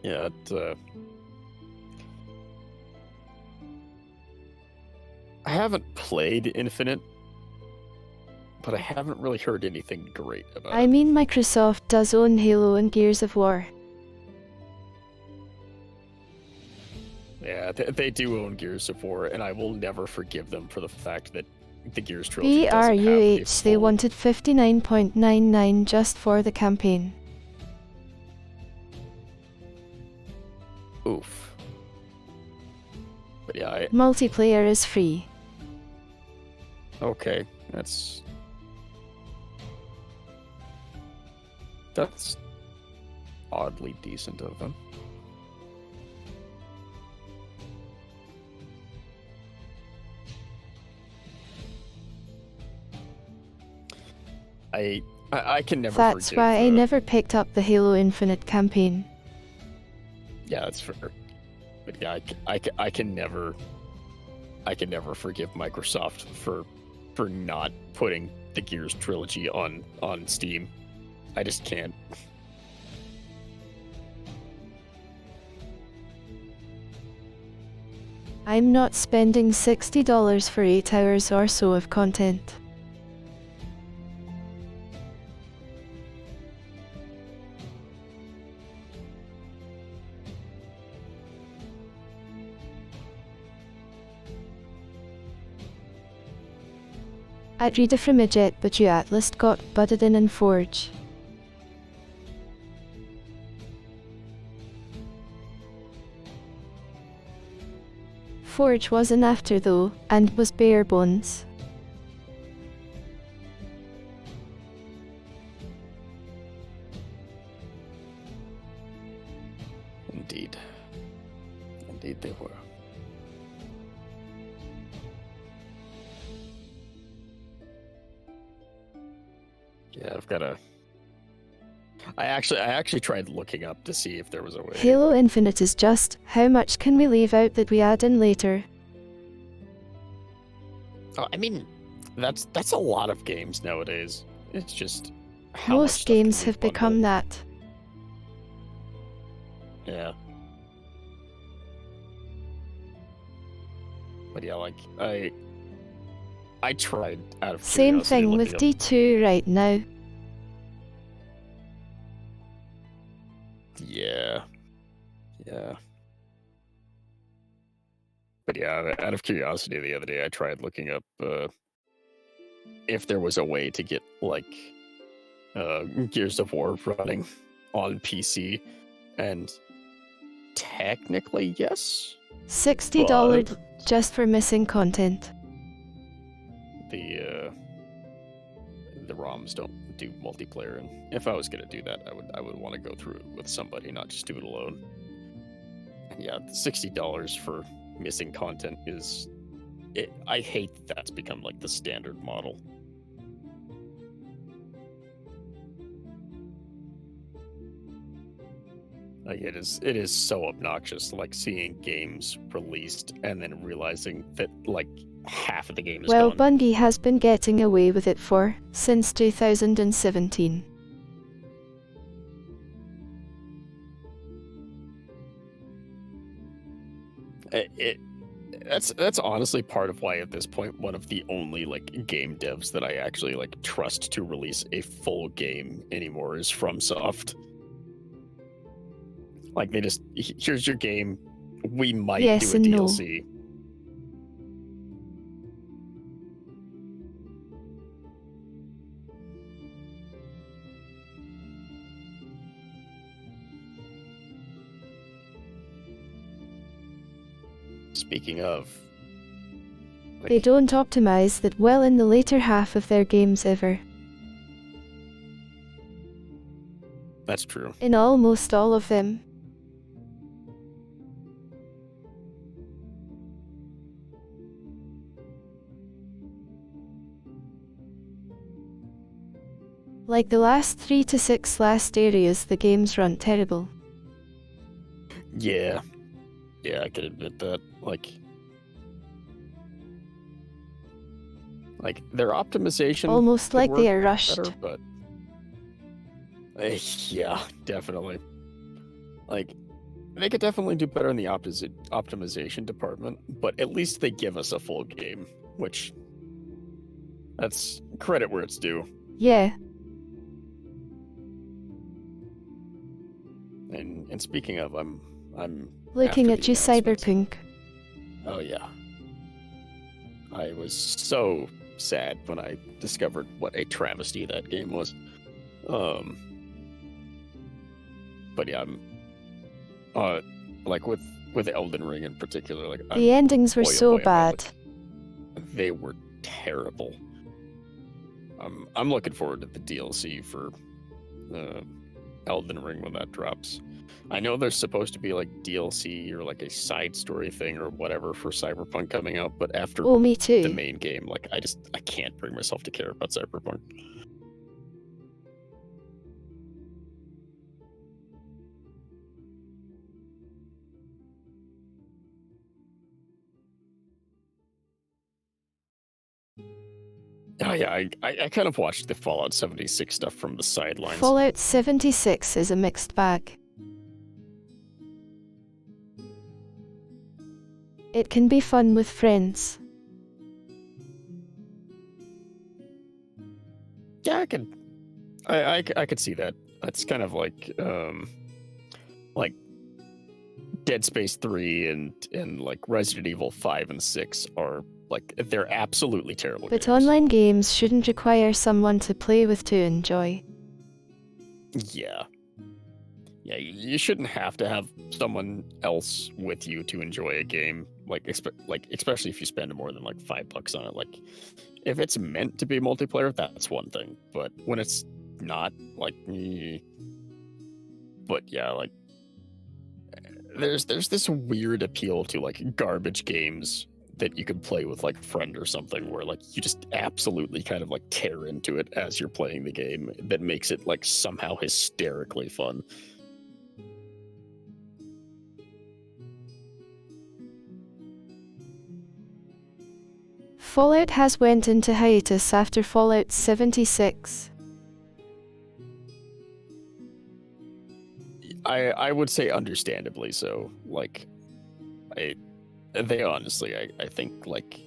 Speaker 2: Yeah, I haven't played Infinite, but I haven't really heard anything great about
Speaker 1: I
Speaker 2: it.
Speaker 1: mean, Microsoft does own Halo and Gears of War.
Speaker 2: Yeah, they do own Gears of War, and I will never forgive them for the fact that the Gears trilogy doesn't have a
Speaker 1: BRUH, they wanted $59.99 just for the campaign.
Speaker 2: Oof. But yeah,
Speaker 1: Multiplayer is free.
Speaker 2: okay, that's oddly decent of them. I can never
Speaker 1: That's
Speaker 2: forgive,
Speaker 1: why I never picked up the Halo Infinite campaign.
Speaker 2: Yeah, that's fair. But yeah, I can never forgive Microsoft for not putting the Gears trilogy on Steam. I just can't.
Speaker 1: I'm not spending $60 for 8 hours or so of content. I'd read it from a jet, but you at least got butted in and Forge. Forge wasn't after though, and was bare bones.
Speaker 2: Indeed. Indeed they were. Yeah, I've got a... I actually tried looking up to see if there was a way.
Speaker 1: Halo Infinite is just, how much can we leave out that we add in later?
Speaker 2: Oh, I mean, that's a lot of games nowadays. It's just how
Speaker 1: Most
Speaker 2: much stuff can
Speaker 1: games
Speaker 2: we
Speaker 1: have
Speaker 2: bundle.
Speaker 1: become that.
Speaker 2: Yeah. But yeah, like I tried out of
Speaker 1: Same
Speaker 2: curiosity
Speaker 1: thing with
Speaker 2: looking up-
Speaker 1: D2 right now.
Speaker 2: Yeah. Yeah. But yeah, out of curiosity the other day I tried looking up if there was a way to get like Gears of War running on PC, and technically yes.
Speaker 1: $60
Speaker 2: But
Speaker 1: just for missing content.
Speaker 2: the ROMs don't do multiplayer, and if I was gonna do that, I would want to go through it with somebody, not just do it alone. And yeah, $60 for missing content is... I hate that's become like the standard model. Like it is so obnoxious, like seeing games released and then realizing that like half of the game is
Speaker 1: Well,
Speaker 2: gone.
Speaker 1: Bungie has been getting away with it since 2017.
Speaker 2: That's honestly part of why at this point one of the only like game devs that I actually like trust to release a full game anymore is FromSoft. Like they just, here's your game, we might
Speaker 1: Yes
Speaker 2: do a
Speaker 1: and no.
Speaker 2: DLC. Speaking of, like,
Speaker 1: They don't optimize that well in the later half of their games ever.
Speaker 2: that's true.
Speaker 1: In almost all of them. Like the last 3 to 6 last areas, the games run terrible.
Speaker 2: Yeah, I can admit that. Like their optimization
Speaker 1: Almost
Speaker 2: could
Speaker 1: like they
Speaker 2: work
Speaker 1: are rushed.
Speaker 2: better, but Yeah, definitely. Like, they could definitely do better in the optimization department, but at least they give us a full game, which that's credit where it's due.
Speaker 1: Yeah.
Speaker 2: And speaking of, I'm
Speaker 1: Looking
Speaker 2: after
Speaker 1: at
Speaker 2: the
Speaker 1: you,
Speaker 2: announcement.
Speaker 1: Cyberpunk.
Speaker 2: Oh yeah, I was so sad when I discovered what a travesty that game was. Um, but yeah, I'm like with Elden Ring in particular, like
Speaker 1: The endings were
Speaker 2: boy, oh
Speaker 1: so
Speaker 2: boy, am I
Speaker 1: bad.
Speaker 2: they were terrible. I'm looking forward to the DLC for Elden Ring when that drops. I know there's supposed to be like DLC or like a side story thing or whatever for Cyberpunk coming out, but after
Speaker 1: Oh, me
Speaker 2: the
Speaker 1: too.
Speaker 2: main game, like I can't bring myself to care about Cyberpunk. Oh yeah, I kind of watched the Fallout 76 stuff from the sidelines.
Speaker 1: Fallout 76 is a mixed bag. It can be fun with friends.
Speaker 2: Yeah, I could see that. That's kind of like Dead Space 3 and like Resident Evil 5 and 6 are like they're absolutely terrible
Speaker 1: But
Speaker 2: games.
Speaker 1: online games shouldn't require someone to play with to enjoy.
Speaker 2: Yeah. Yeah, you shouldn't have to have someone else with you to enjoy a game. Like especially if you spend more than like $5 on it. Like if it's meant to be multiplayer, that's one thing. But when it's not, like, but yeah, like there's this weird appeal to like garbage games that you can play with like friend or something where like you just absolutely kind of like tear into it as you're playing the game that makes it like somehow hysterically fun.
Speaker 1: Fallout has went into hiatus after Fallout 76.
Speaker 2: I would say understandably so. Like they honestly I think like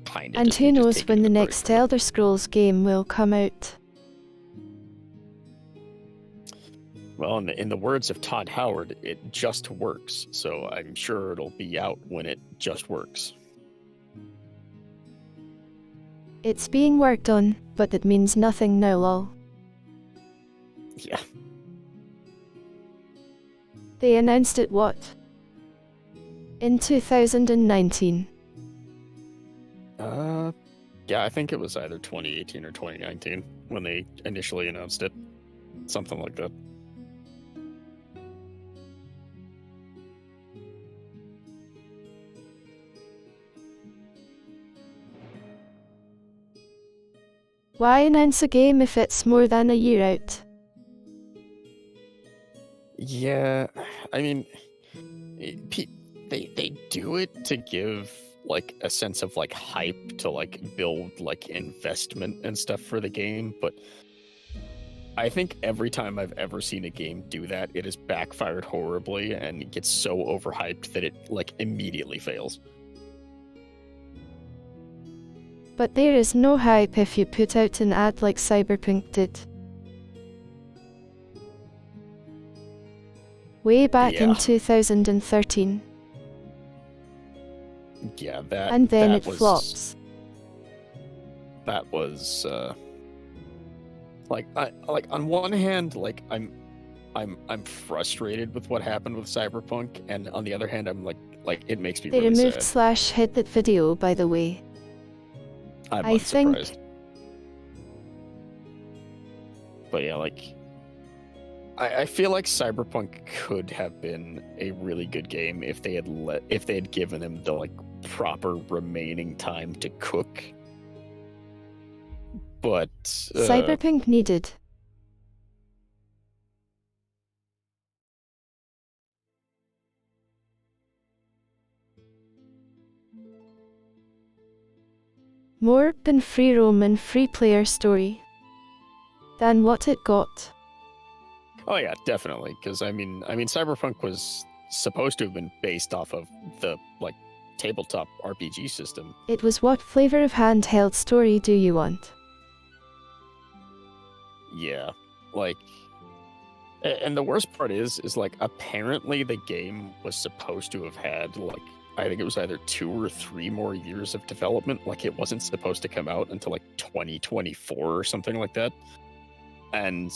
Speaker 2: kind of.
Speaker 1: And who knows when the next Elder Scrolls game will come out.
Speaker 2: Well, in the words of Todd Howard, it just works. So I'm sure it'll be out when it just works.
Speaker 1: It's being worked on, but that means nothing now, lol.
Speaker 2: Yeah.
Speaker 1: They announced it what? In 2019.
Speaker 2: Yeah, I think it was either 2018 or 2019 when they initially announced it. Something like that.
Speaker 1: Why announce a game if it's more than a year out?
Speaker 2: Yeah, I mean, they do it to give like a sense of like hype to like build like investment and stuff for the game, but I think every time I've ever seen a game do that, it has backfired horribly and it gets so overhyped that it like immediately fails.
Speaker 1: But there is no hype if you put out an ad like Cyberpunk did. Way back in 2013.
Speaker 2: Yeah, that.
Speaker 1: And then
Speaker 2: that
Speaker 1: it
Speaker 2: was,
Speaker 1: flops.
Speaker 2: That was like on one hand, like I'm frustrated with what happened with Cyberpunk, and on the other hand, I'm like it makes me
Speaker 1: They
Speaker 2: really
Speaker 1: removed
Speaker 2: sad.
Speaker 1: /hid that video, by the way.
Speaker 2: I'm
Speaker 1: I
Speaker 2: unsurprised.
Speaker 1: think.
Speaker 2: But yeah, like I feel like Cyberpunk could have been a really good game if they had given them the like proper remaining time to cook. But
Speaker 1: Cyberpunk needed more than free roam and free player story than what it got.
Speaker 2: Oh yeah, definitely. Because I mean, Cyberpunk was supposed to have been based off of the like tabletop RPG system.
Speaker 1: It was what flavor of handheld story do you want?
Speaker 2: Yeah, like, and the worst part is like apparently the game was supposed to have had like I think it was either 2 or 3 more years of development. Like it wasn't supposed to come out until like 2024 or something like that. And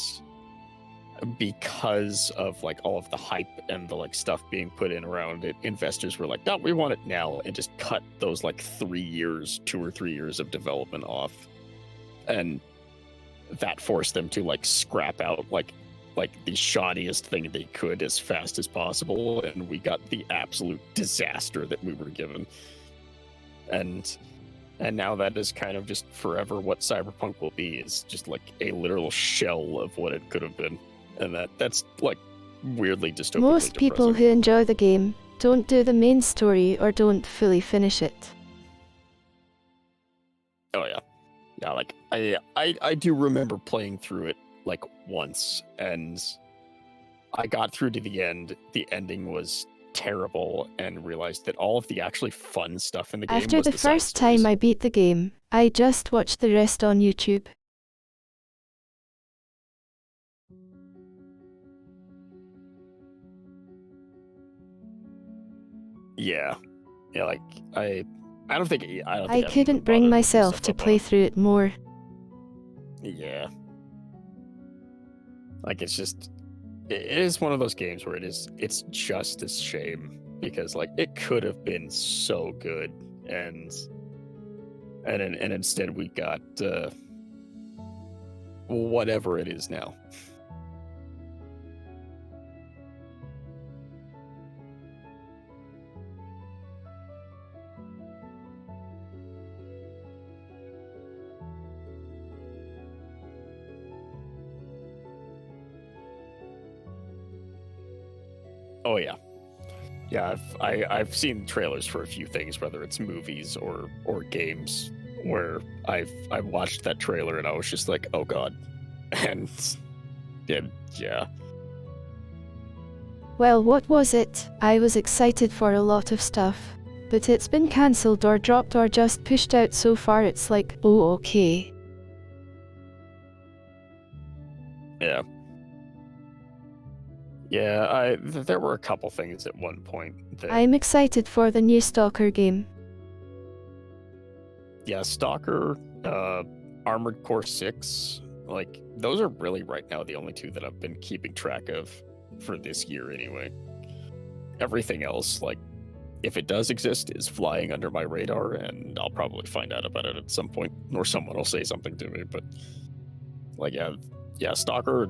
Speaker 2: because of like all of the hype and the like stuff being put in around it, investors were like, no, we want it now, and just cut those like 3 years, 2 or 3 years of development off. And that forced them to like scrap out like the shoddiest thing they could as fast as possible, and we got the absolute disaster that we were given. And now that is kind of just forever what Cyberpunk will be, is just like a literal shell of what it could have been. And that's like weirdly dystopically
Speaker 1: Most people
Speaker 2: depressing.
Speaker 1: who enjoy the game don't do the main story or don't fully finish it.
Speaker 2: Oh yeah. Yeah, like I do remember playing through it like once, and I got through to the end. The ending was terrible, and realized that all of the actually fun stuff in the game
Speaker 1: After
Speaker 2: was
Speaker 1: the
Speaker 2: the side
Speaker 1: first time
Speaker 2: stories.
Speaker 1: I beat the game, I just watched the rest on YouTube.
Speaker 2: Yeah, yeah, like I don't think
Speaker 1: I
Speaker 2: I'd even
Speaker 1: couldn't bring
Speaker 2: bother looking
Speaker 1: myself
Speaker 2: stuff
Speaker 1: to
Speaker 2: up on
Speaker 1: play
Speaker 2: it.
Speaker 1: through it more.
Speaker 2: Yeah, like it's just it is one of those games where it's just a shame, because like it could have been so good, and instead we got whatever it is now. Oh yeah, yeah. I've seen trailers for a few things, whether it's movies or games, where I've watched that trailer and I was just like, oh god, and yeah.
Speaker 1: Well, what was it? I was excited for a lot of stuff, but it's been cancelled or dropped or just pushed out so far it's like, oh okay.
Speaker 2: Yeah. Yeah, there were a couple things at one point that
Speaker 1: I'm excited for the new Stalker game.
Speaker 2: yeah, Stalker, Armored Core 6, like those are really right now the only two that I've been keeping track of for this year anyway. Everything else, like if it does exist, is flying under my radar, and I'll probably find out about it at some point, or someone will say something to me. But like yeah, Stalker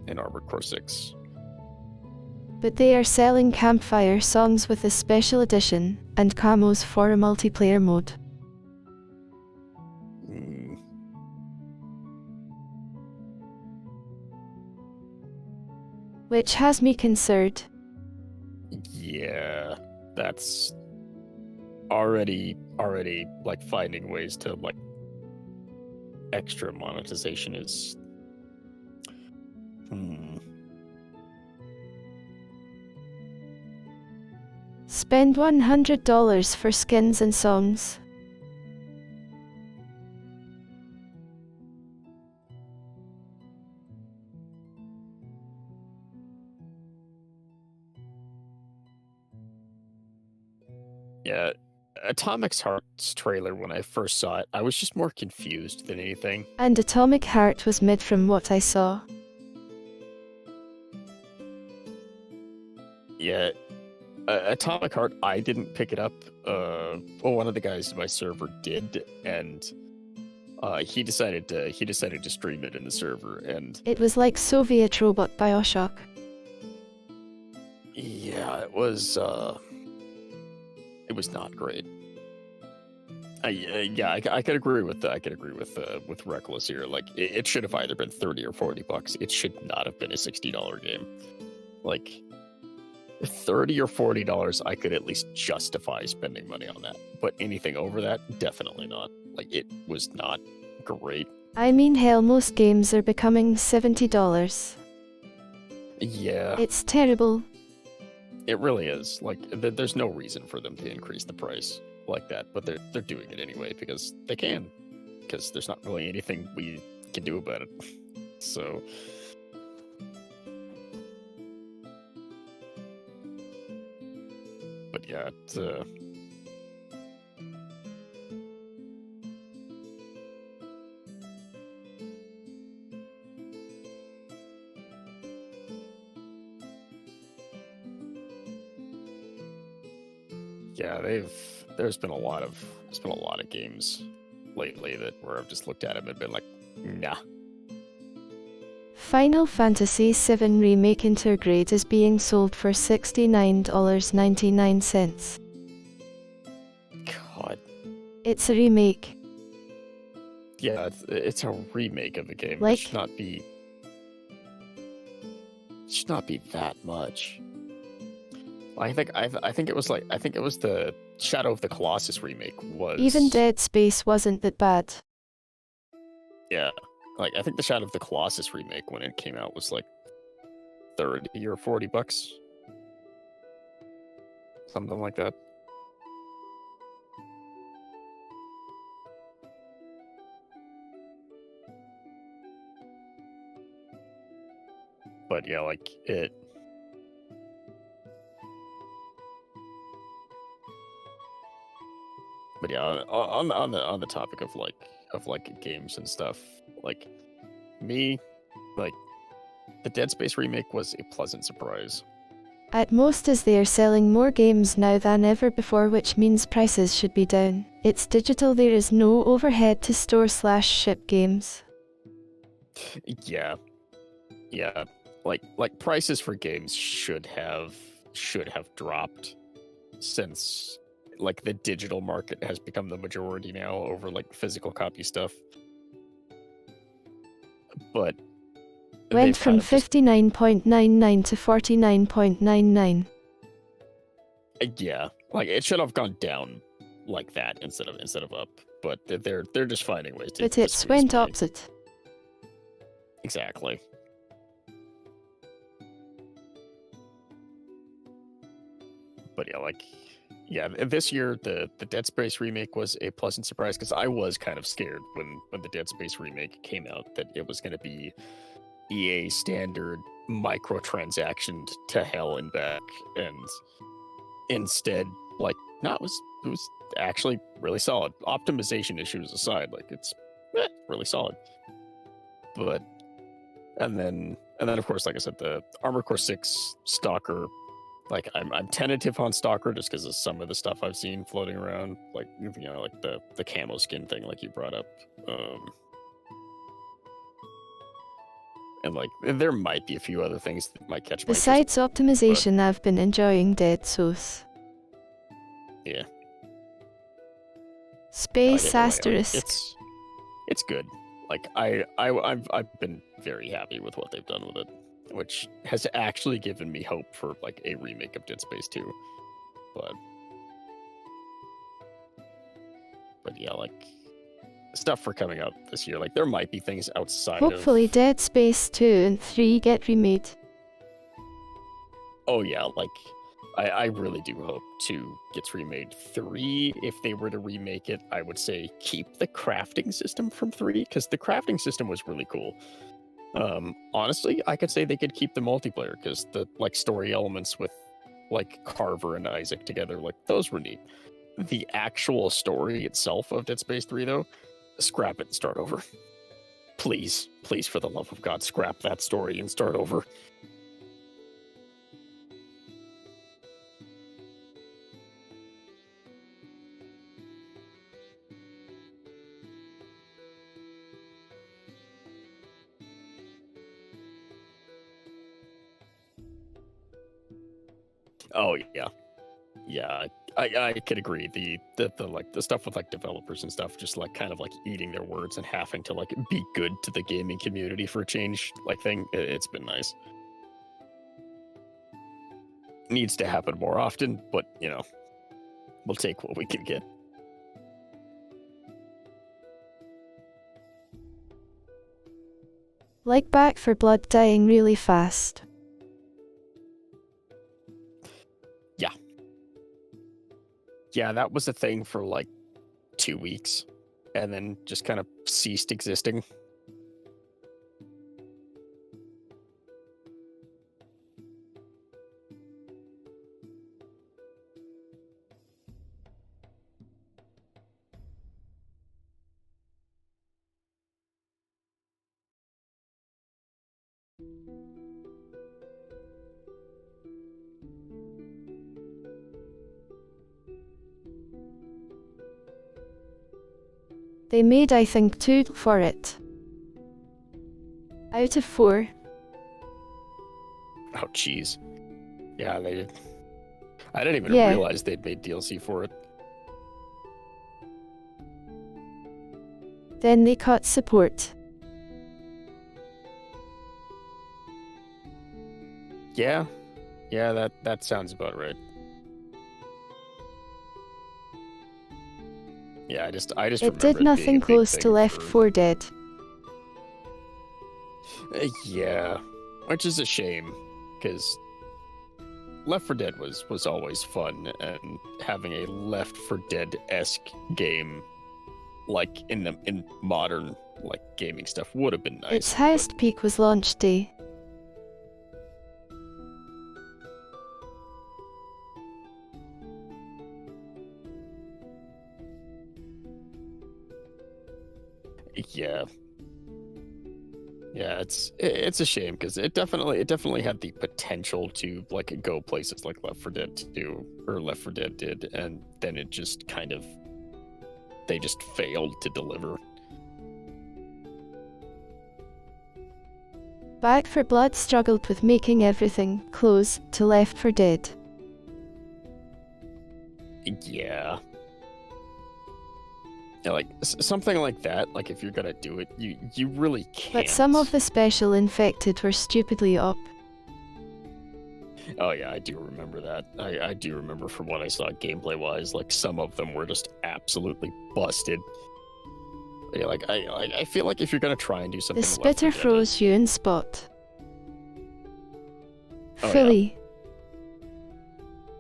Speaker 2: and Armored Core 6.
Speaker 1: But they are selling campfire songs with a special edition, and camos for a multiplayer mode.
Speaker 2: Mm,
Speaker 1: Which has me concerned.
Speaker 2: yeah, that's already like finding ways to like extra monetization is
Speaker 1: Spend $100 for skins and songs.
Speaker 2: yeah. Atomic Heart's trailer, when I first saw it, I was just more confused than anything.
Speaker 1: And Atomic Heart was mid from what I saw.
Speaker 2: Yeah, Atomic Heart, I didn't pick it up. Well, one of the guys in my server did, and he decided to stream it in the server, and
Speaker 1: It was like Soviet robot Bioshock.
Speaker 2: yeah, it was not great. Yeah, I could agree with Reckless here. Like it should have either been $30 or $40. It should not have been a $60 game. Like $30 or $40, I could at least justify spending money on that. But anything over that, definitely not. Like it was not great.
Speaker 1: I mean hell, most games are becoming $70.
Speaker 2: Yeah,
Speaker 1: It's terrible.
Speaker 2: it really is. Like, there's no reason for them to increase the price like that, but they're doing it anyway because they can. Because there's not really anything we can do about it. So, but yeah, there's been a lot of games lately that where I've just looked at them and been like, nah.
Speaker 1: Final Fantasy VII Remake Intergrade is being sold for $69.99.
Speaker 2: God.
Speaker 1: It's a remake.
Speaker 2: Yeah, it's a remake of the game.
Speaker 1: Like,
Speaker 2: it should not be that much. I think it was the Shadow of the Colossus remake was.
Speaker 1: Even Dead Space wasn't that bad.
Speaker 2: Yeah, like I think the Shadow of the Colossus remake when it came out was like $30 or $40, something like that. But yeah, like it. But yeah, on the topic of games and stuff, like me, like the Dead Space remake was a pleasant surprise.
Speaker 1: At most as they are selling more games now than ever before, which means prices should be down. It's digital, there is no overhead to store/ship games.
Speaker 2: Yeah. Like prices for games should have dropped since like the digital market has become the majority now over like physical copy stuff. But
Speaker 1: went from $59.99 to $49.99.
Speaker 2: Yeah, like it should have gone down like that instead of up. But they're just finding ways to.
Speaker 1: But it's went opposite.
Speaker 2: Exactly. But yeah, this year the Dead Space remake was a pleasant surprise because I was kind of scared when the Dead Space remake came out that it was going to be EA standard microtransactioned to hell and back, and instead, like, no, it was actually really solid. Optimization issues aside, like it's really solid. But and then of course, like I said, the Armored Core 6 Stalker. Like I'm tentative on Stalker just because of some of the stuff I've seen floating around, like like the camo skin thing, like you brought up, and like there might be a few other things that might catch my
Speaker 1: Besides
Speaker 2: interest,
Speaker 1: optimization, I've been enjoying Dead Space.
Speaker 2: Yeah.
Speaker 1: Space asterisk.
Speaker 2: It's good. Like I've been very happy with what they've done with it, which has actually given me hope for like a remake of Dead Space 2. But yeah, like stuff for coming out this year. Like there might be things outside.
Speaker 1: Hopefully, Dead Space 2 and 3 get remade.
Speaker 2: Oh yeah, like I really do hope 2 gets remade. 3, if they were to remake it, I would say keep the crafting system from 3 because the crafting system was really cool. Honestly, I could say they could keep the multiplayer because the like story elements with like Carver and Isaac together, like those were neat. The actual story itself of Dead Space 3, though, scrap it and start over. Please, for the love of God, scrap that story and start over. Oh yeah, I could agree. The like the stuff with like developers and stuff, just like kind of like eating their words and having to like be good to the gaming community for a change, like thing. It's been nice. Needs to happen more often, but we'll take what we can get.
Speaker 1: Like Back 4 Blood dying really fast.
Speaker 2: Yeah, that was a thing for like 2 weeks, and then just kind of ceased existing.
Speaker 1: They made, I think, 2 for it. Out of 4.
Speaker 2: Oh, jeez. Yeah, they did. I didn't even
Speaker 1: Yeah.
Speaker 2: realize they'd made DLC for it.
Speaker 1: Then they cut support.
Speaker 2: Yeah, that sounds about right. Yeah, I just
Speaker 1: It
Speaker 2: remember
Speaker 1: did
Speaker 2: being a
Speaker 1: nothing
Speaker 2: big
Speaker 1: close to
Speaker 2: thing
Speaker 1: Left 4 Dead.
Speaker 2: Yeah, which is a shame, because Left 4 Dead was always fun, and having a Left 4 Dead-esque game, like in modern like gaming stuff, would have been nice.
Speaker 1: Its highest peak was launch day.
Speaker 2: Yeah. Yeah, it's a shame, because it definitely had the potential to like go places like Left 4 Dead 2 or Left 4 Dead did, and then it just kind of they just failed to deliver.
Speaker 1: Back 4 Blood struggled with making everything close to Left 4 Dead.
Speaker 2: Yeah. Yeah, like something like that. Like if you're gonna do it, you really can't.
Speaker 1: But some of the special infected were stupidly up.
Speaker 2: Oh yeah, I do remember that. I do remember from what I saw gameplay wise, like some of them were just absolutely busted. Yeah, like I feel like if you're gonna try and do something,
Speaker 1: The spitter froze you in spot.
Speaker 2: Oh, yeah.
Speaker 1: Fully.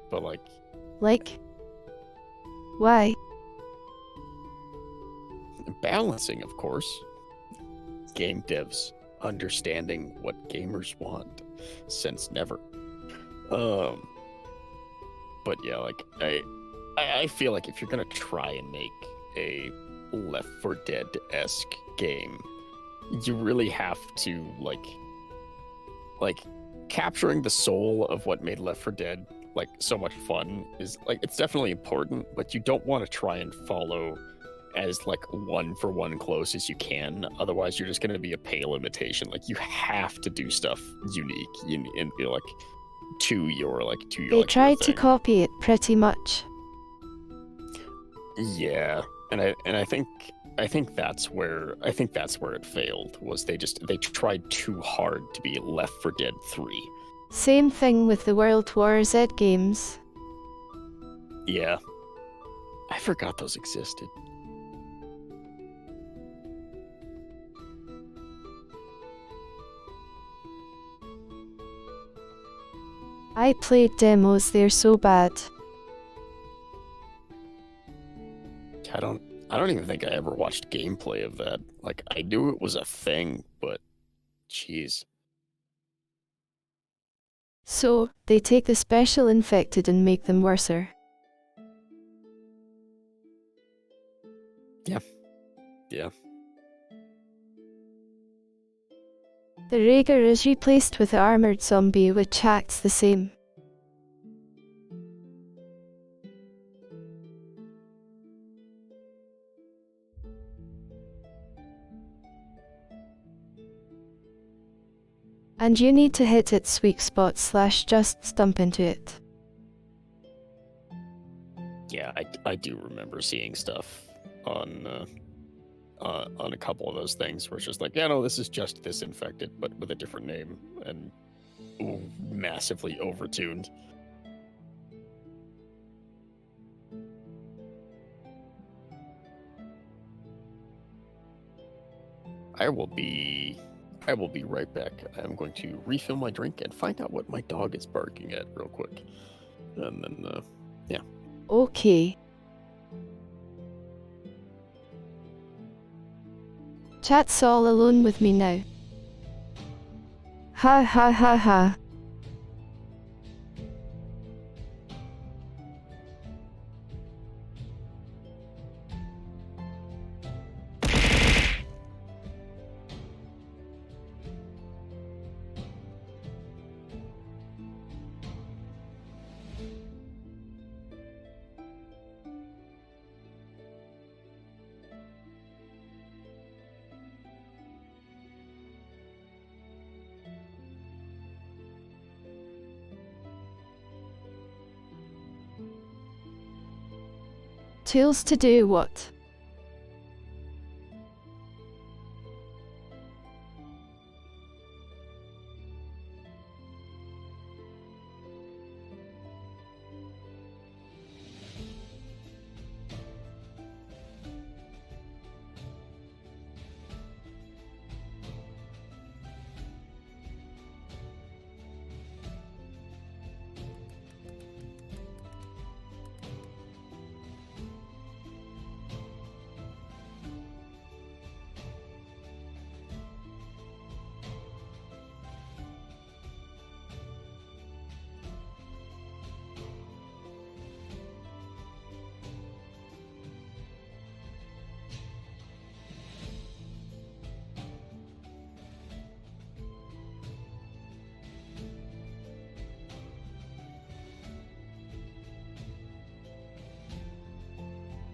Speaker 2: But like,
Speaker 1: why?
Speaker 2: balancing, of course. Game devs understanding what gamers want since never. But yeah, like I feel like if you're gonna try and make a Left 4 Dead-esque game, you really have to like capturing the soul of what made Left 4 Dead like so much fun is like it's definitely important, but you don't want to try and follow as like one-for-one close as you can. Otherwise, you're just going to be a pale imitation. Like you have to do stuff unique and be like to your
Speaker 1: They tried to copy it pretty much.
Speaker 2: Yeah, and I think that's where it failed. Was they tried too hard to be Left 4 Dead 3.
Speaker 1: Same thing with the World War Z games.
Speaker 2: Yeah, I forgot those existed.
Speaker 1: I played demos, they're so bad.
Speaker 2: I don't even think I ever watched gameplay of that. Like I knew it was a thing, but jeez.
Speaker 1: So, they take the special infected and make them worser.
Speaker 2: Yeah.
Speaker 1: The Rager is replaced with the armored zombie, which acts the same. And you need to hit its weak spot / just stomp into it.
Speaker 2: Yeah, I do remember seeing stuff on a couple of those things where it's just like, yeah, no, this is just this infected, but with a different name and massively overtuned. I will be right back. I'm going to refill my drink and find out what my dog is barking at real quick. And then, yeah.
Speaker 1: Okay. Chat's all alone with me now. Ha ha ha ha. Tools to do what?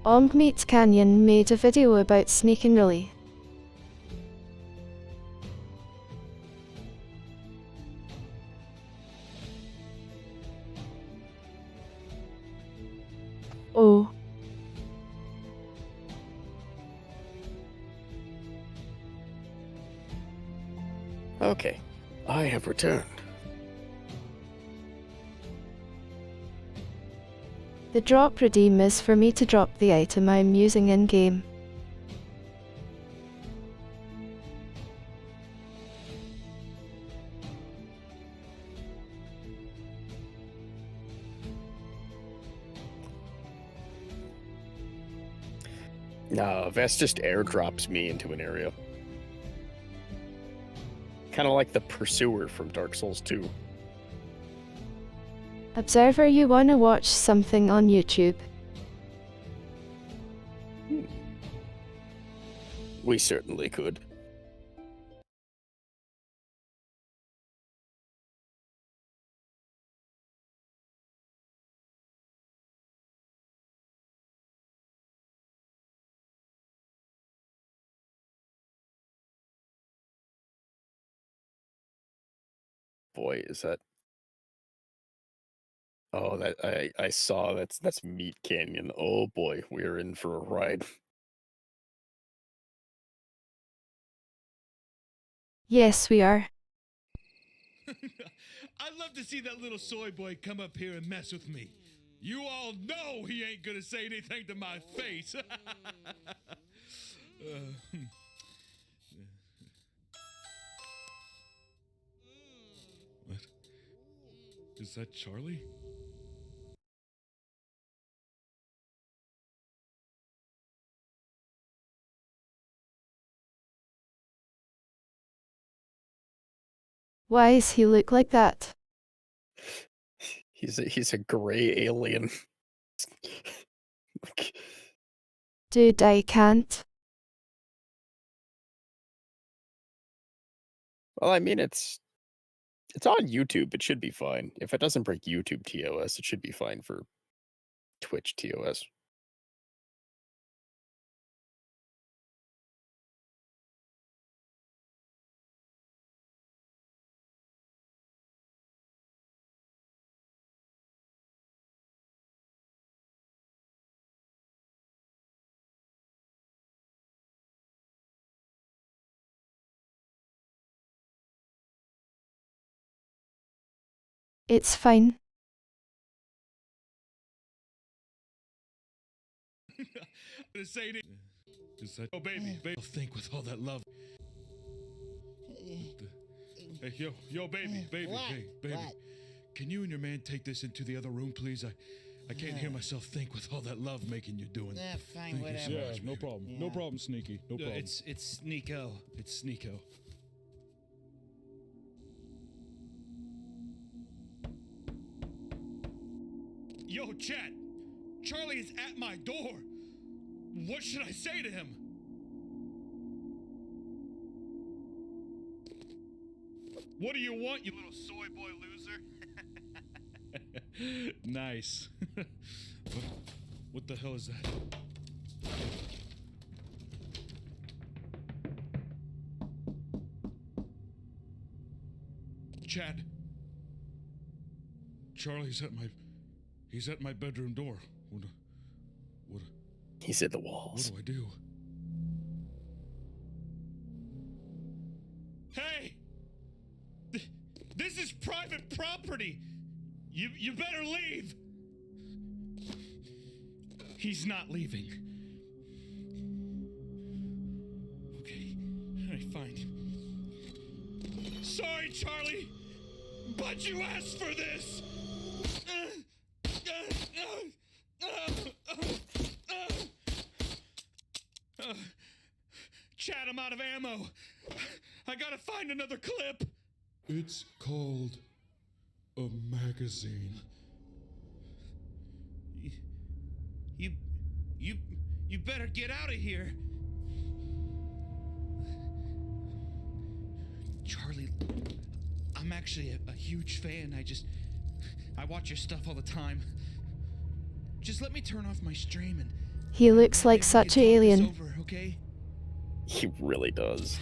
Speaker 1: Meets Canyon made a video about sneaking really. Oh.
Speaker 2: Okay, I have returned.
Speaker 1: The drop redeem is for me to drop the item I'm using in-game.
Speaker 2: No, Vest just airdrops me into an area. Kind of like the Pursuer from Dark Souls 2.
Speaker 1: Observer, you wanna watch something on YouTube?
Speaker 2: We certainly could. Boy, is that... Oh, that I saw that's Meat Canyon. Oh boy, we're in for a ride.
Speaker 1: Yes, we are.
Speaker 3: I'd love to see that little soy boy come up here and mess with me. You all know he ain't gonna say anything to my face. What? Is that Charlie?
Speaker 1: Why does he look like that?
Speaker 2: He's a gray alien. Like,
Speaker 1: Dude, I can't.
Speaker 2: well, I mean, it's on YouTube. It should be fine. If it doesn't break YouTube TOS, it should be fine for Twitch TOS.
Speaker 1: It's fine.
Speaker 3: Say it. Is that, oh baby, baby, think with all that love. Hey, yo, baby, baby,
Speaker 4: What?
Speaker 3: hey, baby.
Speaker 4: What?
Speaker 3: Can you and your man take this into the other room, please? I can't hear myself think with all that love making you're doing.
Speaker 4: Fine,
Speaker 3: Thank you
Speaker 4: whatever.
Speaker 3: so
Speaker 5: Yeah,
Speaker 3: much,
Speaker 5: no
Speaker 3: baby.
Speaker 5: problem.
Speaker 4: Yeah.
Speaker 5: No problem, Sneaky. No problem.
Speaker 3: It's Sneeko. It's Sneeko. Yo, chat. Charlie is at my door. What should I say to him? What do you want, you little soy boy loser? Nice. What the hell is that? Chad. Charlie's he's at my bedroom door. What
Speaker 2: He's in the walls.
Speaker 3: do I do? Hey! This is private property! You better leave! He's not leaving. Okay. Alright, fine. Sorry, Charlie! But you asked for this! Chad, I'm out of ammo. I gotta find another clip.
Speaker 5: It's called a magazine.
Speaker 3: You better get out of here. Charlie, I'm actually a huge fan. I watch your stuff all the time. Just let me turn off my stream and
Speaker 1: He looks like
Speaker 3: maybe we
Speaker 1: such
Speaker 3: can
Speaker 1: an
Speaker 3: talk this
Speaker 1: alien.
Speaker 3: over, okay?
Speaker 2: He really does.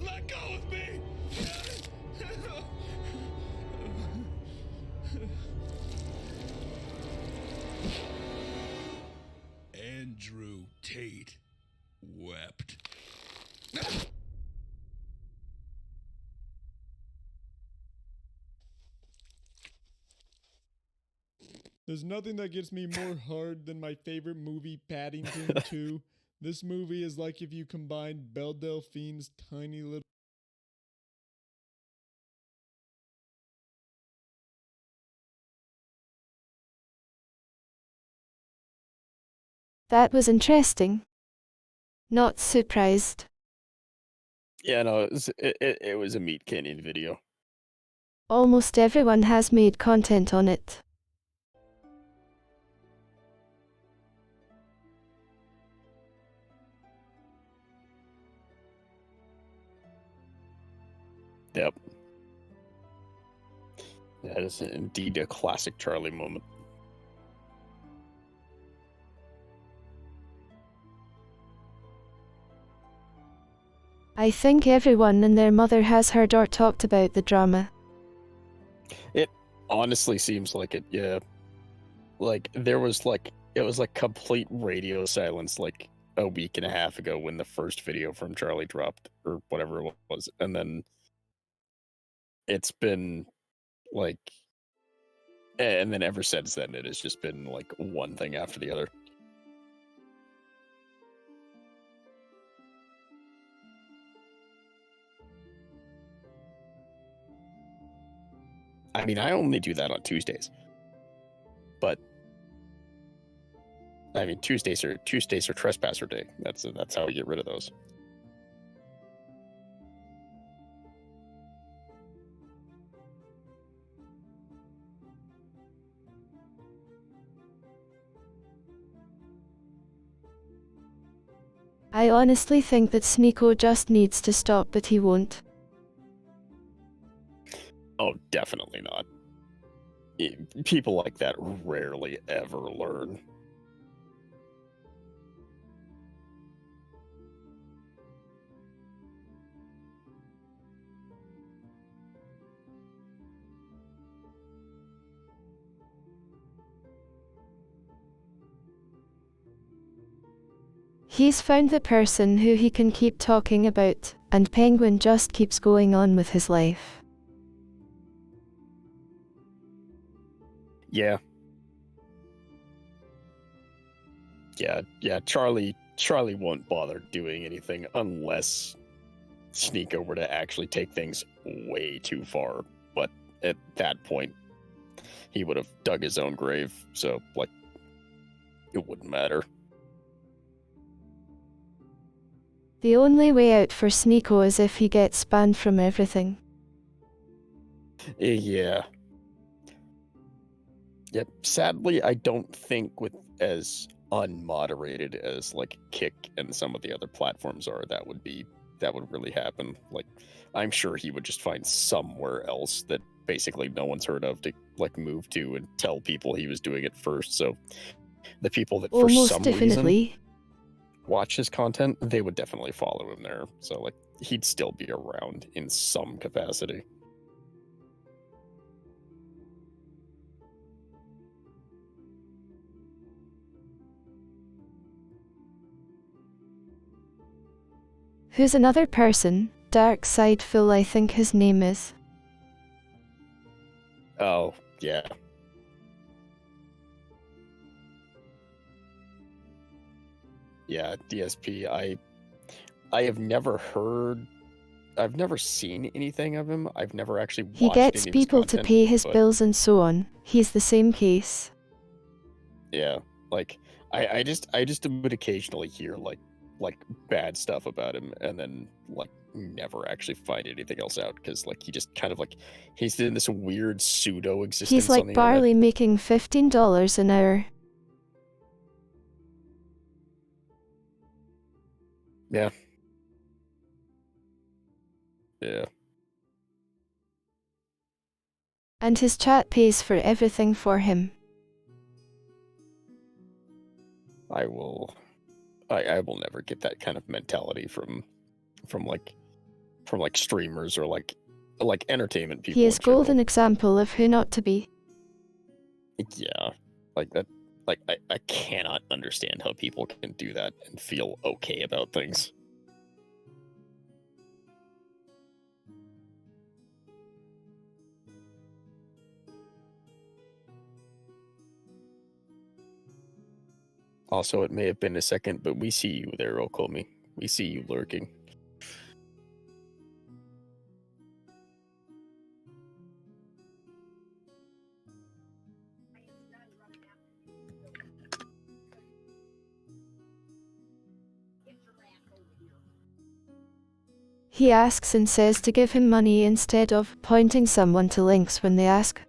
Speaker 3: Let go of me! Andrew Tate wept.
Speaker 5: There's nothing that gets me more hard than my favorite movie, Paddington 2. This movie is like if you combined Belle Delphine's tiny little...
Speaker 1: That was interesting. Not surprised.
Speaker 2: Yeah, no, it was a Meat Canyon video.
Speaker 1: Almost everyone has made content on it.
Speaker 2: Yep. That is indeed a classic Charlie moment.
Speaker 1: I think everyone and their mother has heard or talked about the drama.
Speaker 2: It honestly seems like it, yeah. Like, it was like complete radio silence like a week and a half ago when the first video from Charlie dropped, or whatever it was. And then it's been like, and then ever since then, it has just been like one thing after the other. I mean, I only do that on Tuesdays, but I mean, Tuesdays are trespasser day. That's how we get rid of those.
Speaker 1: I honestly think that Sneeko just needs to stop, but he won't.
Speaker 2: Oh, definitely not. People like that rarely ever learn.
Speaker 1: He's found the person who he can keep talking about, and Penguin just keeps going on with his life.
Speaker 2: Yeah. Yeah, Charlie won't bother doing anything unless Sneeko were to actually take things way too far. But at that point, he would have dug his own grave. So, like, it wouldn't matter.
Speaker 1: The only way out for Sneeko is if he gets banned from everything.
Speaker 2: Yeah. Yep. Sadly, I don't think with as unmoderated as like Kick and some of the other platforms are, that would really happen. Like, I'm sure he would just find somewhere else that basically no one's heard of to like move to and tell people he was doing it first. So the people that for some reason watch his content, they would definitely follow him there. So like he'd still be around in some capacity.
Speaker 1: Who's another person? Dark Side Fool, I think his name is.
Speaker 2: Oh, yeah. Yeah, DSP. I have never heard, I've never seen anything of him. I've never actually watched
Speaker 1: He gets
Speaker 2: any of his
Speaker 1: people to
Speaker 2: content,
Speaker 1: pay his
Speaker 2: but
Speaker 1: bills and so on. He's the same case.
Speaker 2: yeah, like I just would occasionally hear like bad stuff about him, and then like never actually find anything else out because like he just kind of like he's in this weird pseudo existence.
Speaker 1: He's like Barley making $15 an hour.
Speaker 2: Yeah. Yeah.
Speaker 1: And his chat pays for everything for him.
Speaker 2: I will never get that kind of mentality from streamers or like entertainment people.
Speaker 1: He is
Speaker 2: in general.
Speaker 1: golden example of who not to be.
Speaker 2: Yeah, like that. Like I cannot understand how people can do that and feel okay about things. Also, it may have been a second, but we see you there, Okomi. We see you lurking.
Speaker 1: He asks and says to give him money instead of pointing someone to links when they ask.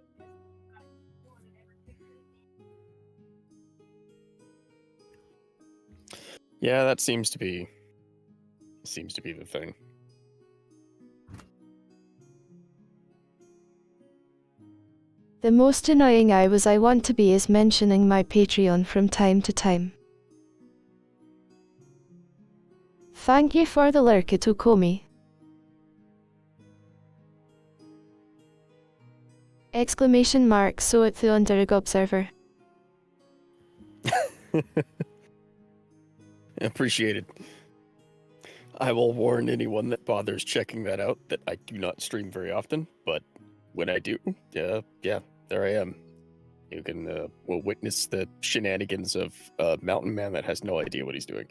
Speaker 2: Yeah, that seems to be the thing.
Speaker 1: The most annoying I want to be is mentioning my Patreon from time to time. Thank you for the lurk, Okomi. Exclamation mark so at the underdog observer.
Speaker 2: Appreciated. I will warn anyone that bothers checking that out that I do not stream very often, but when I do, yeah, there I am. You can will witness the shenanigans of a mountain man that has no idea what he's doing.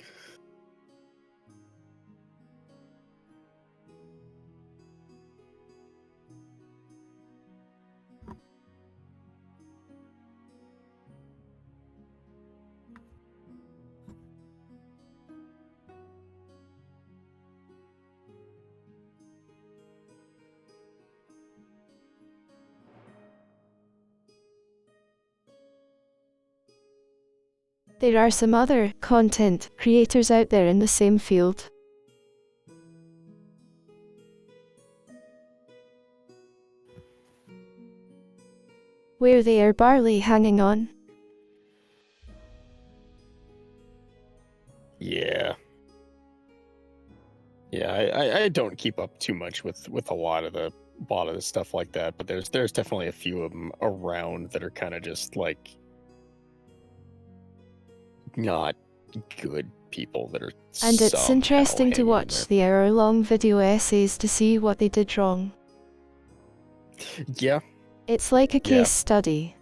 Speaker 1: There are some other content creators out there in the same field. Where they are barely hanging on.
Speaker 2: Yeah. Yeah, I don't keep up too much with a lot of the stuff like that, but there's definitely a few of them around that are kind of just like not good people that are.
Speaker 1: And it's interesting to watch the hour-long video essays to see what they did wrong.
Speaker 2: Yeah.
Speaker 1: It's like a case study.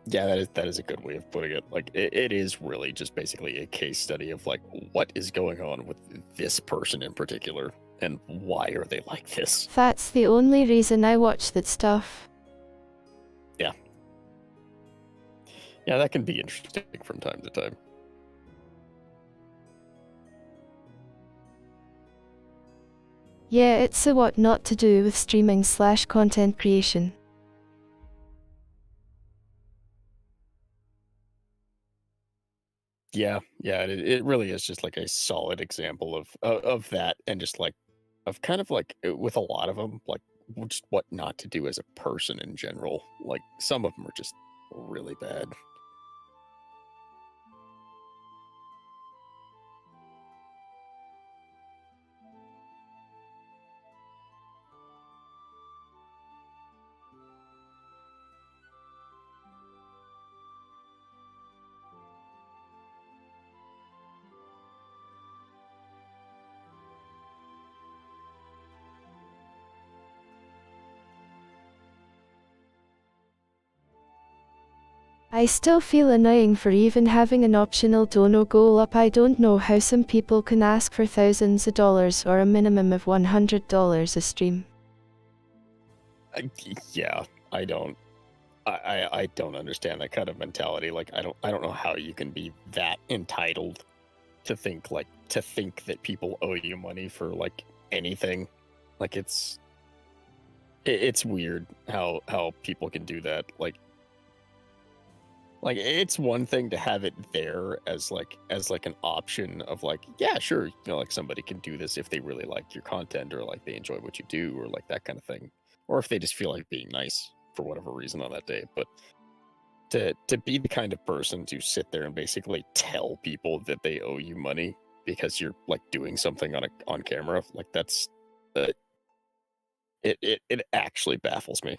Speaker 2: Yeah, that is a good way of putting it. Like, it is really just basically a case study of like what is going on with this person in particular, and why are they like this?
Speaker 1: That's the only reason I watch that stuff.
Speaker 2: Yeah, that can be interesting from time to time.
Speaker 1: Yeah, it's a what not to do with streaming/content creation.
Speaker 2: Yeah, it really is just like a solid example of that, and just like of kind of like with a lot of them, like just what not to do as a person in general. Like some of them are just really bad.
Speaker 1: I still feel annoying for even having an optional dono goal up. I don't know how some people can ask for thousands of dollars or a minimum of $100 a stream.
Speaker 2: Yeah, I don't. I don't understand that kind of mentality. Like I don't know how you can be that entitled to think that people owe you money for like anything. Like it's weird how people can do that. Like it's one thing to have it there as like an option of like, yeah, sure, you know, like somebody can do this if they really like your content or like they enjoy what you do or like that kind of thing, or if they just feel like being nice for whatever reason on that day. But to be the kind of person to sit there and basically tell people that they owe you money because you're like doing something on camera, like that's uh, it actually baffles me.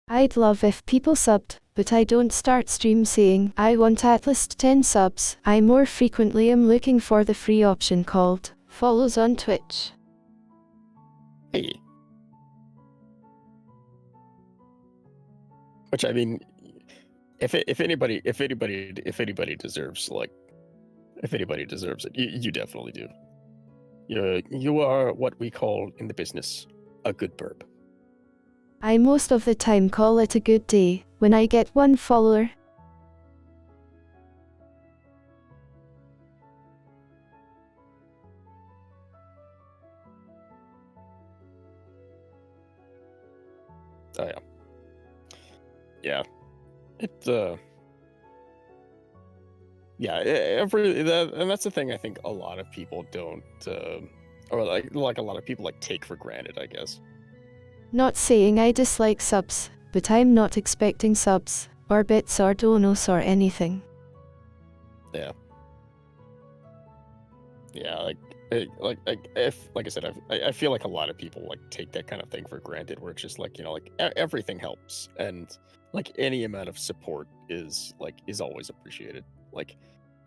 Speaker 1: I'd love if people subbed, but I don't start stream saying I want at least 10 subs. I more frequently am looking for the free option called follows on Twitch.
Speaker 2: Hey, which I mean, if anybody deserves like if anybody deserves it, you definitely do. You are what we call in the business a good burp.
Speaker 1: I most of the time call it a good day when I get one follower.
Speaker 2: Oh yeah, yeah. It yeah. Every that and that's the thing. I think a lot of people don't, or like a lot of people like take for granted, I guess.
Speaker 1: Not saying I dislike subs, but I'm not expecting subs, or bits or donos or anything.
Speaker 2: Yeah. Yeah, if like I said, I feel like a lot of people like take that kind of thing for granted, where it's just like, you know, like everything helps, and like any amount of support is always appreciated. Like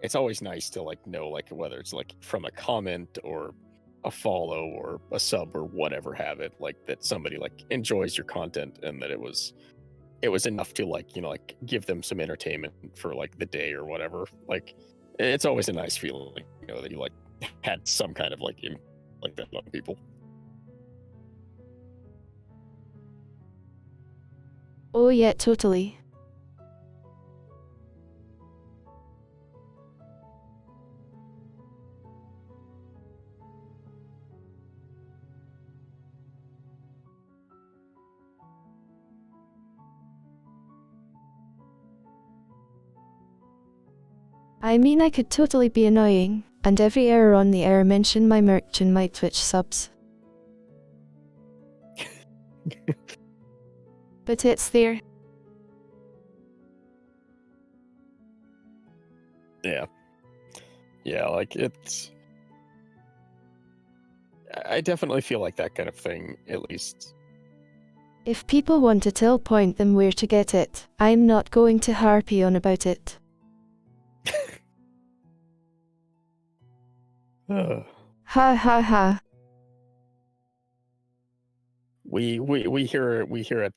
Speaker 2: it's always nice to like know, like whether it's like from a comment or a follow or a sub or whatever have it, like that somebody like enjoys your content and that it was enough to like, you know, like give them some entertainment for like the day or whatever. Like it's always a nice feeling, you know, that you like had some kind of like that on people.
Speaker 1: Oh yeah, totally. I mean, I could totally be annoying, and every error on the air mention my merch and my Twitch subs. But it's there.
Speaker 2: Yeah. Yeah, like it's I definitely feel like that kind of thing, at least.
Speaker 1: If people want it, I'll point them where to get it. I'm not going to harpy on about it.
Speaker 2: uh,
Speaker 1: Ha ha ha.
Speaker 2: we hear at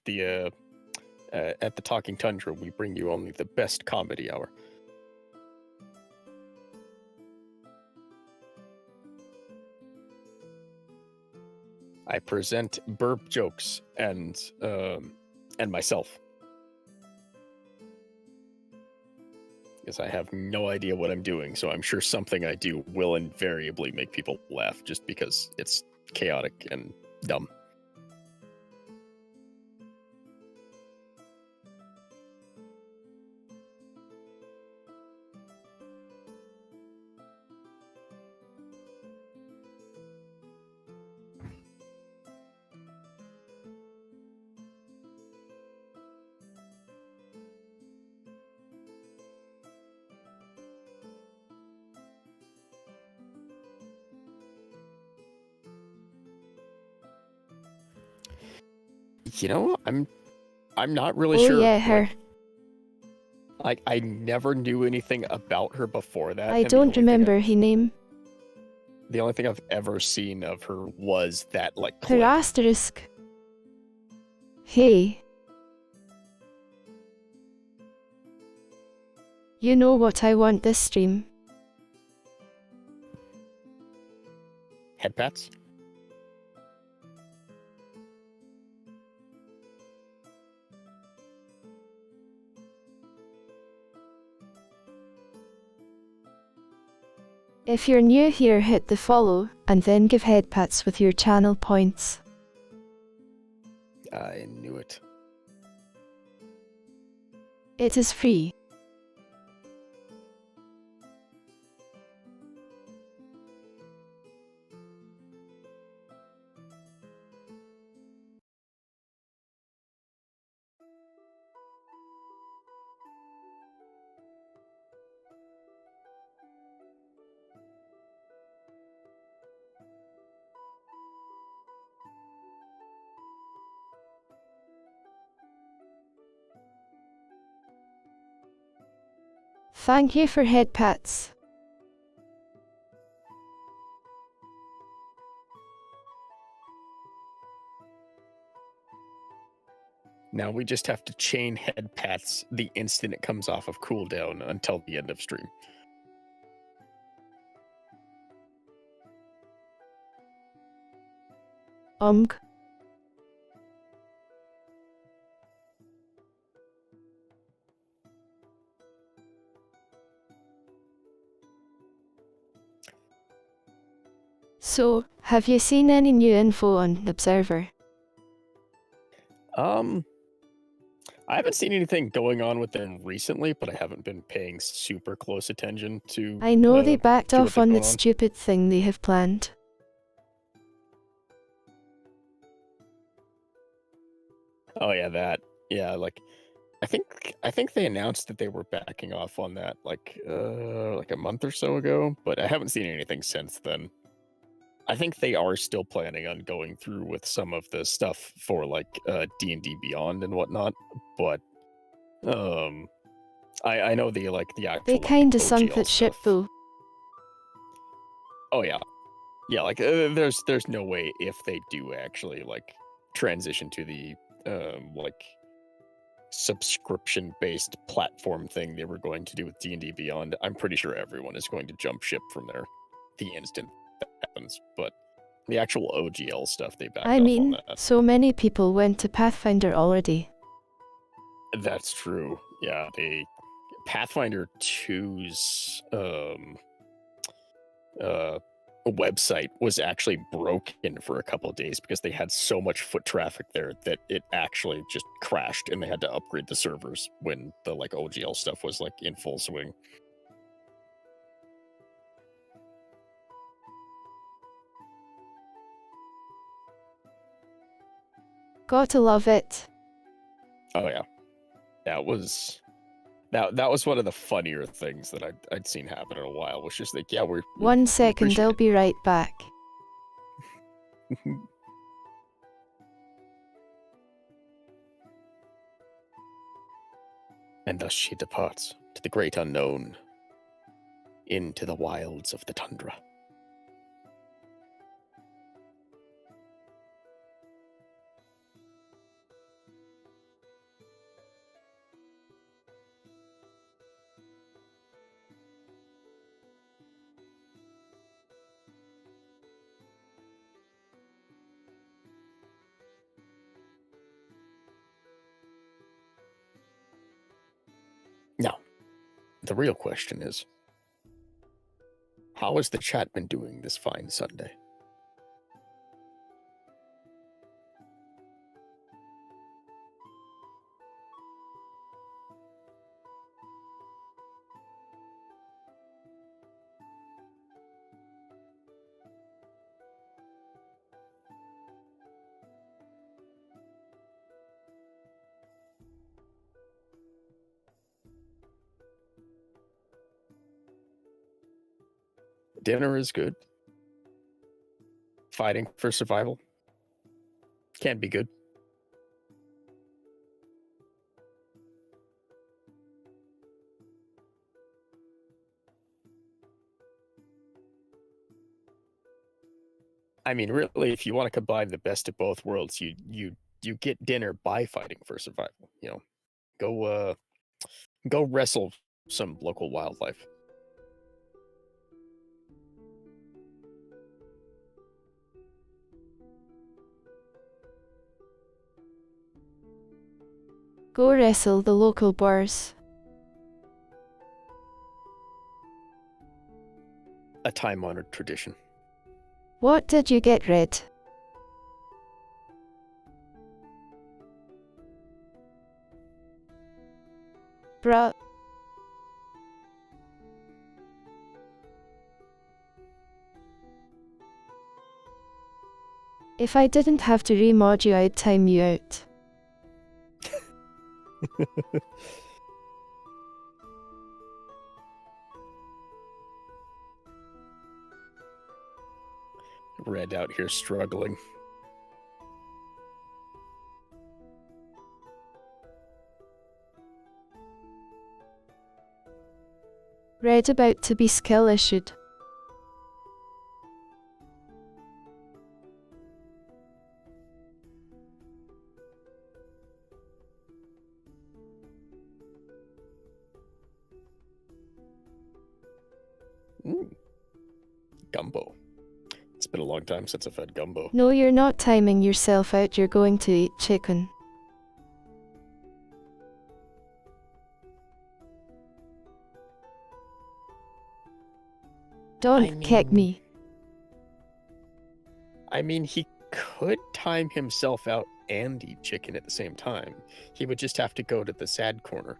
Speaker 2: At the Talking Tundra, we bring you only the best comedy hour. I present burp jokes and myself. Because I have no idea what I'm doing, so I'm sure something I do will invariably make people laugh just because it's chaotic and dumb. You know, I'm not really
Speaker 1: Oh
Speaker 2: sure.
Speaker 1: yeah, her.
Speaker 2: I never knew anything about her before that.
Speaker 1: I
Speaker 2: and
Speaker 1: don't remember her name.
Speaker 2: The only thing I've ever seen of her was that like
Speaker 1: Her
Speaker 2: clip.
Speaker 1: asterisk. Hey. You know what I want this stream?
Speaker 2: Head pats.
Speaker 1: If you're new here, hit the follow, and then give head pats with your channel points.
Speaker 2: I knew it.
Speaker 1: It is free. Thank you for head pats.
Speaker 2: Now we just have to chain head pats the instant it comes off of cooldown until the end of stream.
Speaker 1: So, have you seen any new info on the Observer?
Speaker 2: I haven't seen anything going on with them recently, but I haven't been paying super close attention to.
Speaker 1: I know they backed
Speaker 2: to what
Speaker 1: off
Speaker 2: they're
Speaker 1: on
Speaker 2: going
Speaker 1: that stupid thing they have planned.
Speaker 2: Oh yeah, that. Yeah, like I think they announced that they were backing off on that like a month or so ago, but I haven't seen anything since then. I think they are still planning on going through with some of the stuff for like D&D Beyond and whatnot, but I know the actual
Speaker 1: They kinda sunk
Speaker 2: OGL
Speaker 1: that ship
Speaker 2: stuff.
Speaker 1: though.
Speaker 2: Oh yeah, like there's no way if they do actually like transition to the like subscription based platform thing they were going to do with D&D Beyond. I'm pretty sure everyone is going to jump ship from there the instant that happens, but the actual OGL stuff they backed
Speaker 1: I
Speaker 2: off on
Speaker 1: mean,
Speaker 2: that.
Speaker 1: so many people went to Pathfinder already.
Speaker 2: That's true. Yeah, the Pathfinder 2's website was actually broken for a couple of days because they had so much foot traffic there that it actually just crashed and they had to upgrade the servers when the like OGL stuff was like in full swing.
Speaker 1: Gotta love it.
Speaker 2: Oh yeah. That was one of the funnier things that I'd seen happen in a while, was just like, yeah, we
Speaker 1: 1 second,
Speaker 2: appreciate
Speaker 1: I'll
Speaker 2: it.
Speaker 1: be right back.
Speaker 2: And thus she departs to the great unknown, into the wilds of the tundra. The real question is, how has the chat been doing this fine Sunday? Dinner is good. Fighting for survival can be good. I mean, really, if you want to combine the best of both worlds, you get dinner by fighting for survival. You know, go wrestle some local wildlife.
Speaker 1: Go wrestle the local boars.
Speaker 2: A time-honored tradition.
Speaker 1: What did you get, Red? Bruh. If I didn't have to remod you, I'd time you out.
Speaker 2: Red out here struggling.
Speaker 1: Red about to be skill issued.
Speaker 2: Gumbo. It's been a long time since I've had gumbo.
Speaker 1: No, you're not timing yourself out, you're going to eat chicken. Don't kick me.
Speaker 2: I mean, he could time himself out and eat chicken at the same time. He would just have to go to the sad corner.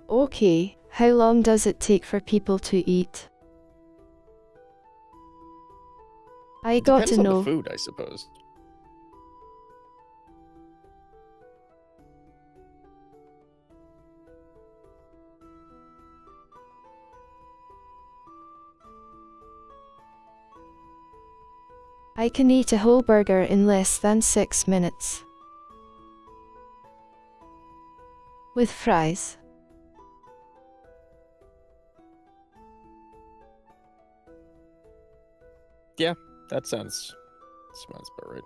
Speaker 1: Okay, how long does it take for people to eat? I got
Speaker 2: Depends
Speaker 1: to
Speaker 2: on
Speaker 1: know.
Speaker 2: the food, I suppose.
Speaker 1: I can eat a whole burger in less than 6 minutes. With fries.
Speaker 2: Yeah, that sounds about right.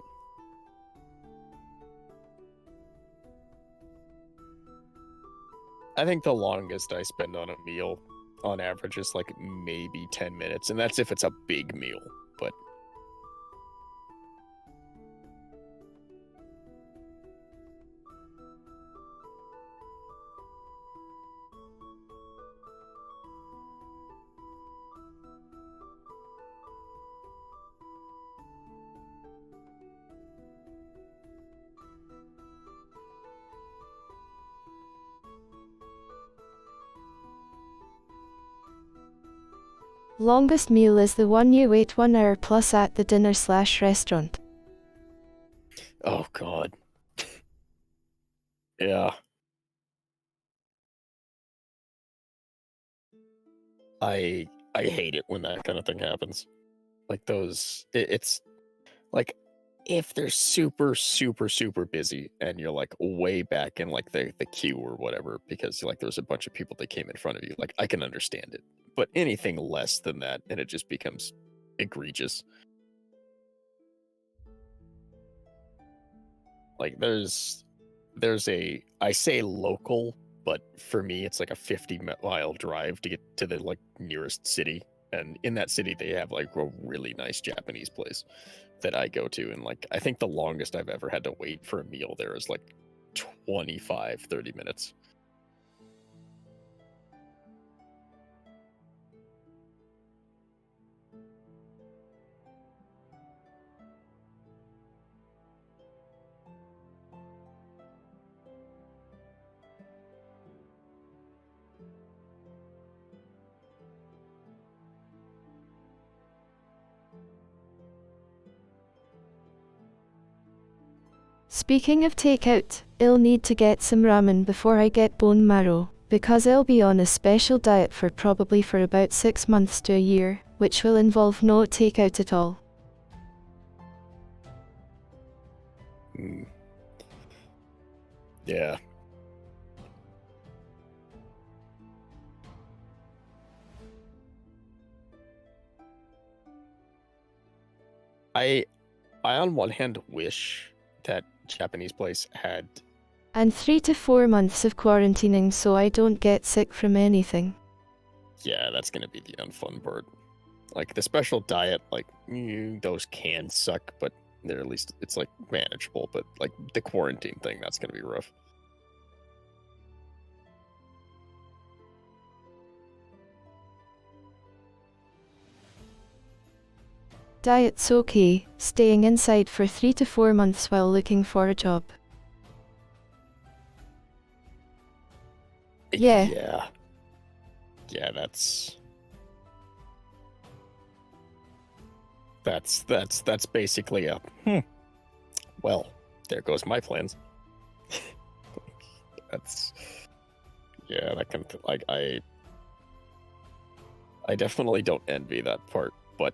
Speaker 2: I think the longest I spend on a meal, on average, is like maybe 10 minutes, and that's if it's a big meal, but...
Speaker 1: Longest meal is the one you wait 1 hour plus at the dinner/restaurant.
Speaker 2: Oh, God. Yeah. I hate it when that kind of thing happens. Like those... It's... Like, if they're super, super, super busy and you're like way back in like the queue or whatever, because like there's a bunch of people that came in front of you, like I can understand it. But anything less than that, and it just becomes egregious. Like there's I say local, but for me it's like a 50-mile drive to get to the like nearest city, and in that city they have like a really nice Japanese place that I go to, and like I think the longest I've ever had to wait for a meal there is like 25-30 minutes.
Speaker 1: Speaking of takeout, I'll need to get some ramen before I get bone marrow, because I'll be on a special diet for about 6 months to a year, which will involve no takeout at all.
Speaker 2: Mm. Yeah. I on one hand wish that Japanese place had.
Speaker 1: And 3 to 4 months of quarantining so I don't get sick from anything.
Speaker 2: Yeah, that's gonna be the unfun part. Like the special diet, like those can suck, but they're at least it's like manageable. But like the quarantine thing, that's gonna be rough.
Speaker 1: Diet's okay, staying inside for 3 to 4 months while looking for a job. Yeah.
Speaker 2: Yeah, that's basically a well, there goes my plans. That's yeah, that kind of like I definitely don't envy that part, but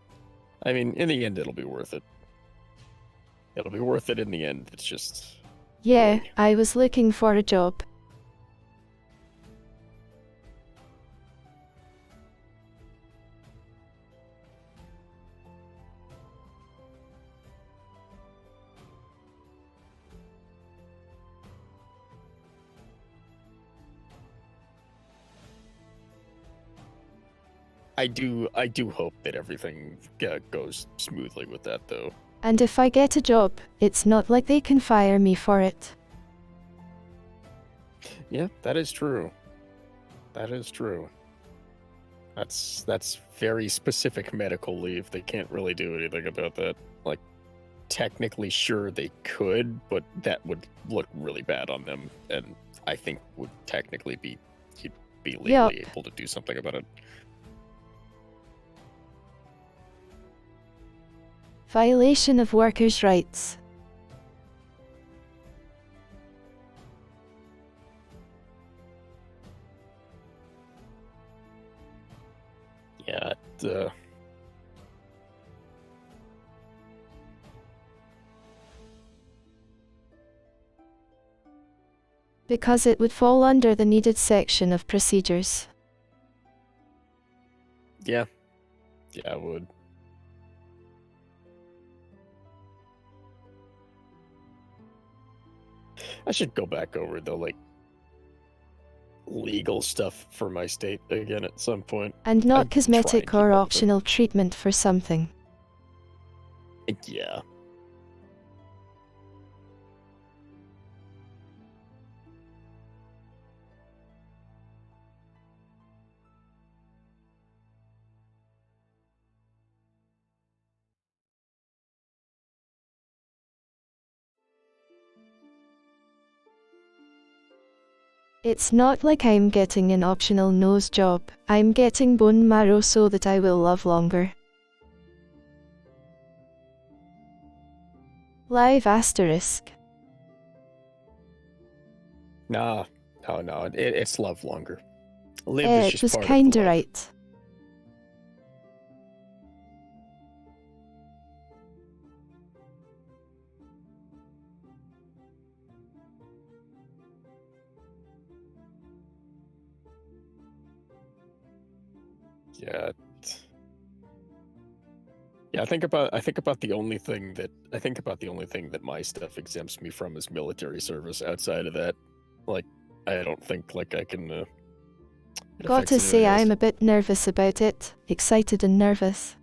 Speaker 2: I mean, in the end, it'll be worth it. It'll be worth it in the end. It's just
Speaker 1: Yeah,
Speaker 2: boy.
Speaker 1: I was looking for a job.
Speaker 2: I do hope that everything goes smoothly with that, though.
Speaker 1: And if I get a job, it's not like they can fire me for it.
Speaker 2: Yeah, that is true. That is true. That's very specific medical leave. They can't really do anything about that. Like, technically, sure they could, but that would look really bad on them, and I think would technically he'd be legally able to do something about it.
Speaker 1: Violation of workers' rights.
Speaker 2: Yeah,
Speaker 1: Because it would fall under the needed section of procedures.
Speaker 2: yeah, it would. I should go back over the like legal stuff for my state again at some point.
Speaker 1: And not
Speaker 2: I'd try
Speaker 1: cosmetic
Speaker 2: and keep
Speaker 1: or
Speaker 2: up with it.
Speaker 1: optional treatment for something.
Speaker 2: Yeah.
Speaker 1: It's not like I'm getting an optional nose job, I'm getting bone marrow so that I will live longer. Live asterisk.
Speaker 2: No, it's love longer. Live is
Speaker 1: It
Speaker 2: just
Speaker 1: was
Speaker 2: part of
Speaker 1: kinda
Speaker 2: the love.
Speaker 1: right.
Speaker 2: Yeah. Yeah, I think about the only thing that my stuff exempts me from is military service. Outside of that, like, I don't think like I can. It
Speaker 1: Got
Speaker 2: affects
Speaker 1: to
Speaker 2: anything
Speaker 1: say,
Speaker 2: else.
Speaker 1: I'm a bit nervous about it. Excited and nervous.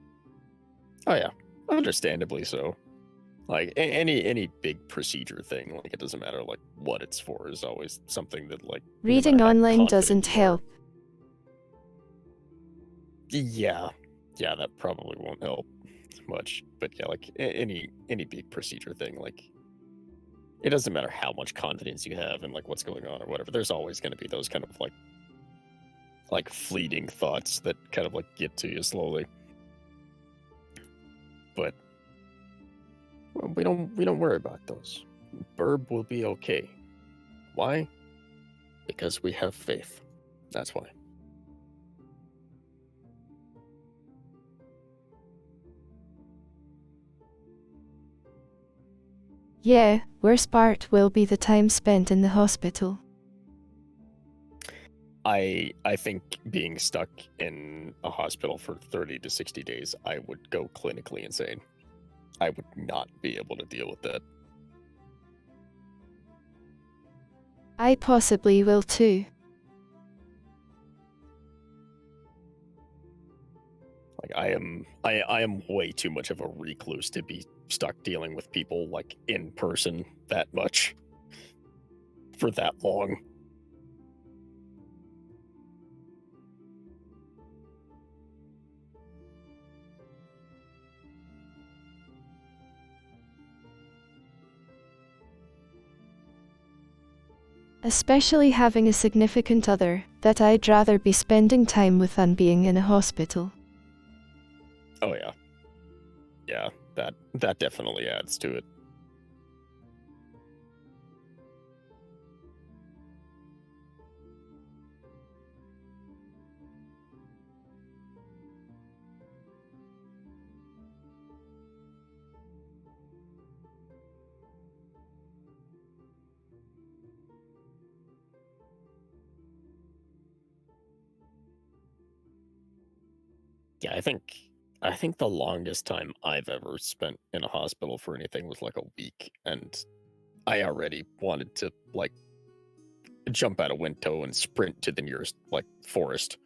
Speaker 2: Oh yeah, understandably so. Like any big procedure thing, like it doesn't matter like what it's for, is always something that like no
Speaker 1: Reading
Speaker 2: matter how
Speaker 1: online
Speaker 2: confident
Speaker 1: doesn't
Speaker 2: you are-
Speaker 1: help.
Speaker 2: Yeah, that probably won't help much. But yeah, like any big procedure thing, like it doesn't matter how much confidence you have and like what's going on or whatever. There's always going to be those kind of like fleeting thoughts that kind of like get to you slowly. But well, we don't worry about those. Burb will be okay. Why? Because we have faith. That's why.
Speaker 1: Yeah, worst part will be the time spent in the hospital.
Speaker 2: I think being stuck in a hospital for 30 to 60 days, I would go clinically insane. I would not be able to deal with that.
Speaker 1: I possibly will too.
Speaker 2: Like I am way too much of a recluse to be stuck dealing with people like in person that much for that long.
Speaker 1: Especially having a significant other that I'd rather be spending time with than being in a hospital.
Speaker 2: Oh yeah. Yeah, that definitely adds to it. Yeah, I think the longest time I've ever spent in a hospital for anything was like a week, and I already wanted to like jump out a window and sprint to the nearest like forest.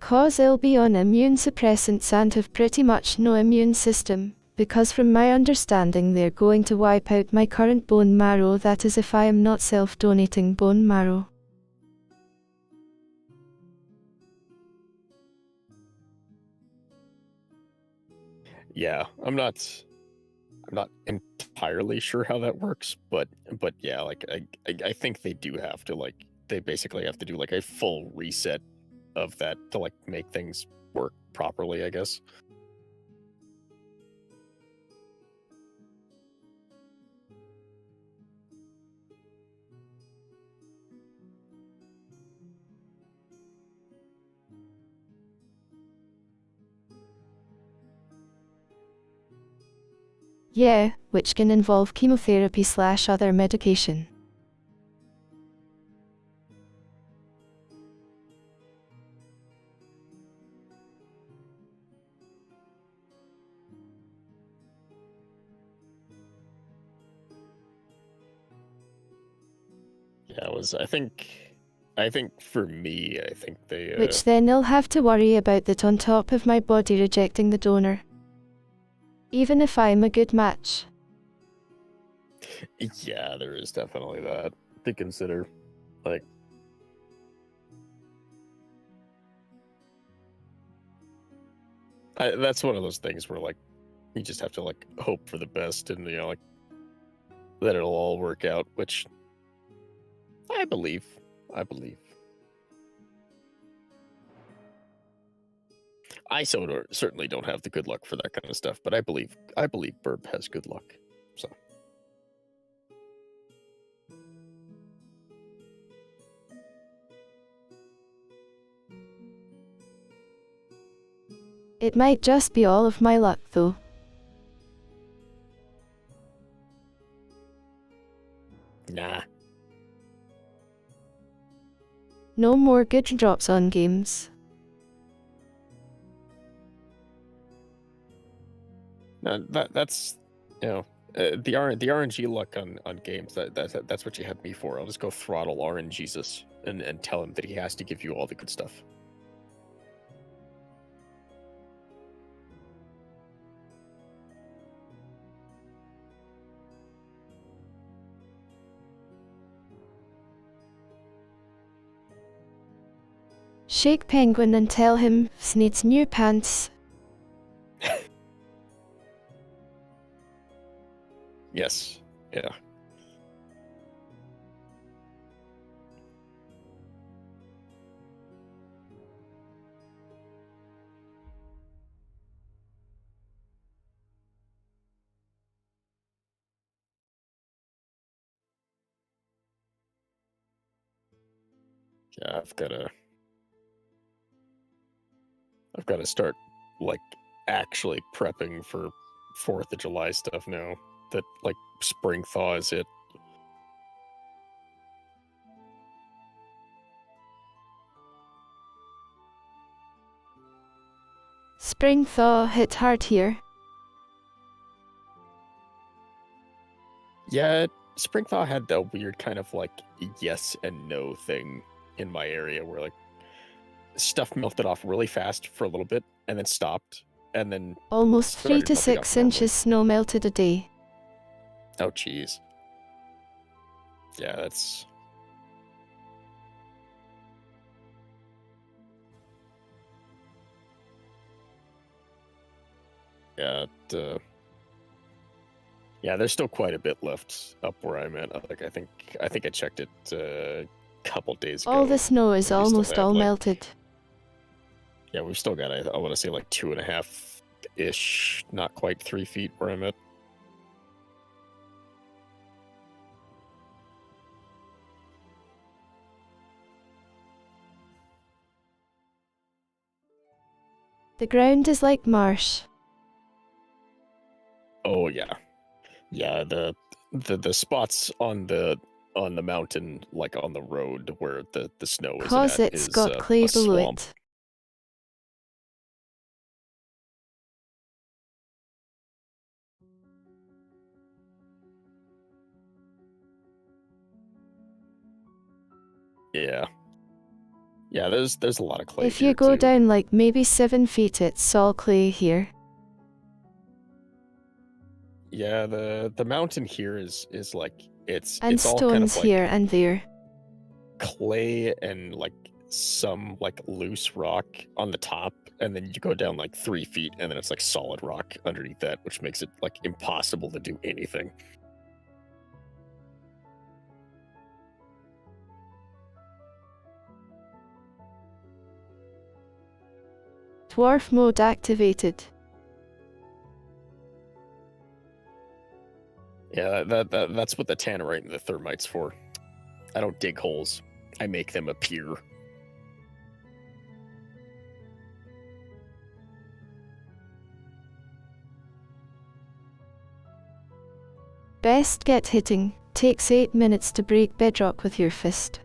Speaker 1: Cause I'll be on immune suppressants and have pretty much no immune system, because from my understanding they're going to wipe out my current bone marrow, that is if I am not self-donating bone marrow.
Speaker 2: Yeah, I'm not entirely sure how that works, but yeah, like I think they do have to like they basically have to do like a full reset of that to like make things work properly, I guess.
Speaker 1: Yeah, which can involve chemotherapy / other medication.
Speaker 2: Yeah, it was I think for me, I think they
Speaker 1: Which then I'll have to worry about that on top of my body rejecting the donor. Even if I'm a good match.
Speaker 2: yeah, there is definitely that to consider. Like that's one of those things where like you just have to like hope for the best and like that it'll all work out, which I believe. I believe. Certainly don't have the good luck for that kind of stuff, but I believe Burb has good luck. So
Speaker 1: It might just be all of my luck, though.
Speaker 2: Nah.
Speaker 1: No more good drops on games.
Speaker 2: No, that's the RNG luck on games. That's what you have me for. I'll just go throttle RNGesus and tell him that he has to give you all the good stuff.
Speaker 1: Shake Penguin and tell him needs new pants.
Speaker 2: Yes. Yeah. Yeah, I've gotta start like actually prepping for 4th of July stuff now. That like spring thaw is it.
Speaker 1: Spring thaw hit hard here.
Speaker 2: Yeah, spring thaw had that weird kind of like yes and no thing in my area where like stuff melted off really fast for a little bit and then stopped and then
Speaker 1: Almost 3
Speaker 2: started
Speaker 1: to
Speaker 2: melting off
Speaker 1: 6
Speaker 2: normally.
Speaker 1: inches snow melted a day.
Speaker 2: Oh, jeez. Yeah, that's... Yeah, yeah, there's still quite a bit left up where I'm at. Like, I think I checked it a couple days ago.
Speaker 1: All the snow is
Speaker 2: We still
Speaker 1: almost
Speaker 2: have,
Speaker 1: all
Speaker 2: like-
Speaker 1: melted.
Speaker 2: Yeah, we've still got, I want to say, like 2.5-ish, not quite 3 feet where I'm at.
Speaker 1: The ground is like marsh.
Speaker 2: Oh, yeah. Yeah, the spots on the mountain, like on the road where the snow is
Speaker 1: Cause
Speaker 2: at,
Speaker 1: it's
Speaker 2: is
Speaker 1: got
Speaker 2: a
Speaker 1: clay below
Speaker 2: swamp.
Speaker 1: it.
Speaker 2: Yeah. Yeah, there's a lot of clay
Speaker 1: If
Speaker 2: here
Speaker 1: you go
Speaker 2: too.
Speaker 1: down like maybe 7 feet, it's all clay here.
Speaker 2: Yeah, the mountain here is like
Speaker 1: And
Speaker 2: it's all kind of
Speaker 1: stones
Speaker 2: like
Speaker 1: here and there.
Speaker 2: clay and like some like loose rock on the top, and then you go down like 3 feet, and then it's like solid rock underneath that, which makes it like impossible to do anything.
Speaker 1: Dwarf mode activated.
Speaker 2: Yeah, that's what the tannerite and the thermite's for. I don't dig holes. I make them appear.
Speaker 1: Best get hitting. Takes 8 minutes to break bedrock with your fist.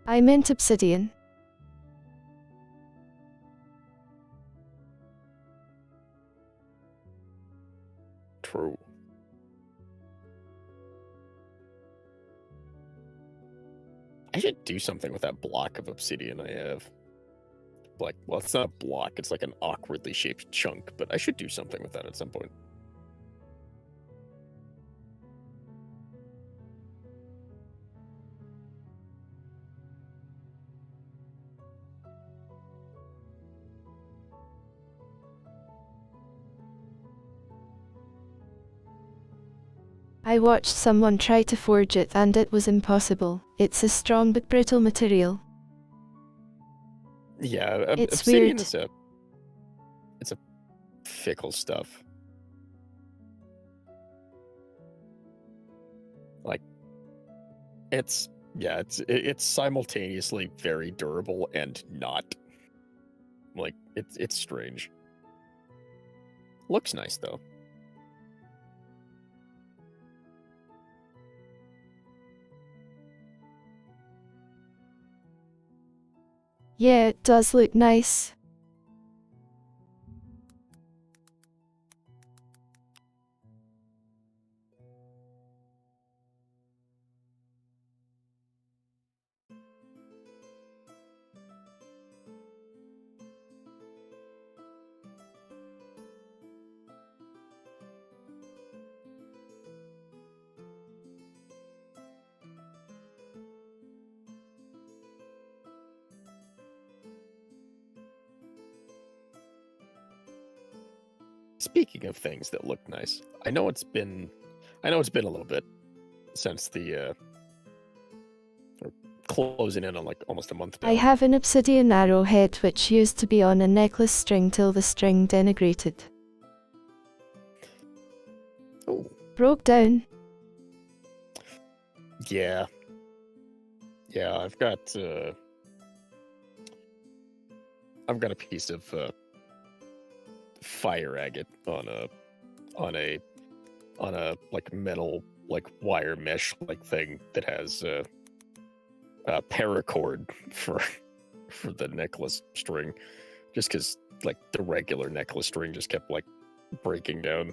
Speaker 1: I meant obsidian.
Speaker 2: True. I should do something with that block of obsidian I have. Like, well, it's not a block, it's like an awkwardly shaped chunk, but I should do something with that at some point.
Speaker 1: I watched someone try to forge it and it was impossible. It's a strong but brittle material.
Speaker 2: Yeah,
Speaker 1: It's
Speaker 2: obsidian
Speaker 1: weird.
Speaker 2: it's a fickle stuff. Like, it's Yeah, it's simultaneously very durable and not. Like, it's strange. Looks nice though.
Speaker 1: Yeah, it does look nice.
Speaker 2: Speaking of things that look nice, I know it's been a little bit since the or closing in on like almost a month now.
Speaker 1: I have an obsidian arrowhead which used to be on a necklace string till the string denigrated.
Speaker 2: Oh,
Speaker 1: Broke down.
Speaker 2: yeah. Yeah, I've got a piece of fire agate on a like metal like wire mesh like thing that has paracord for the necklace string, just because like the regular necklace string just kept like breaking down.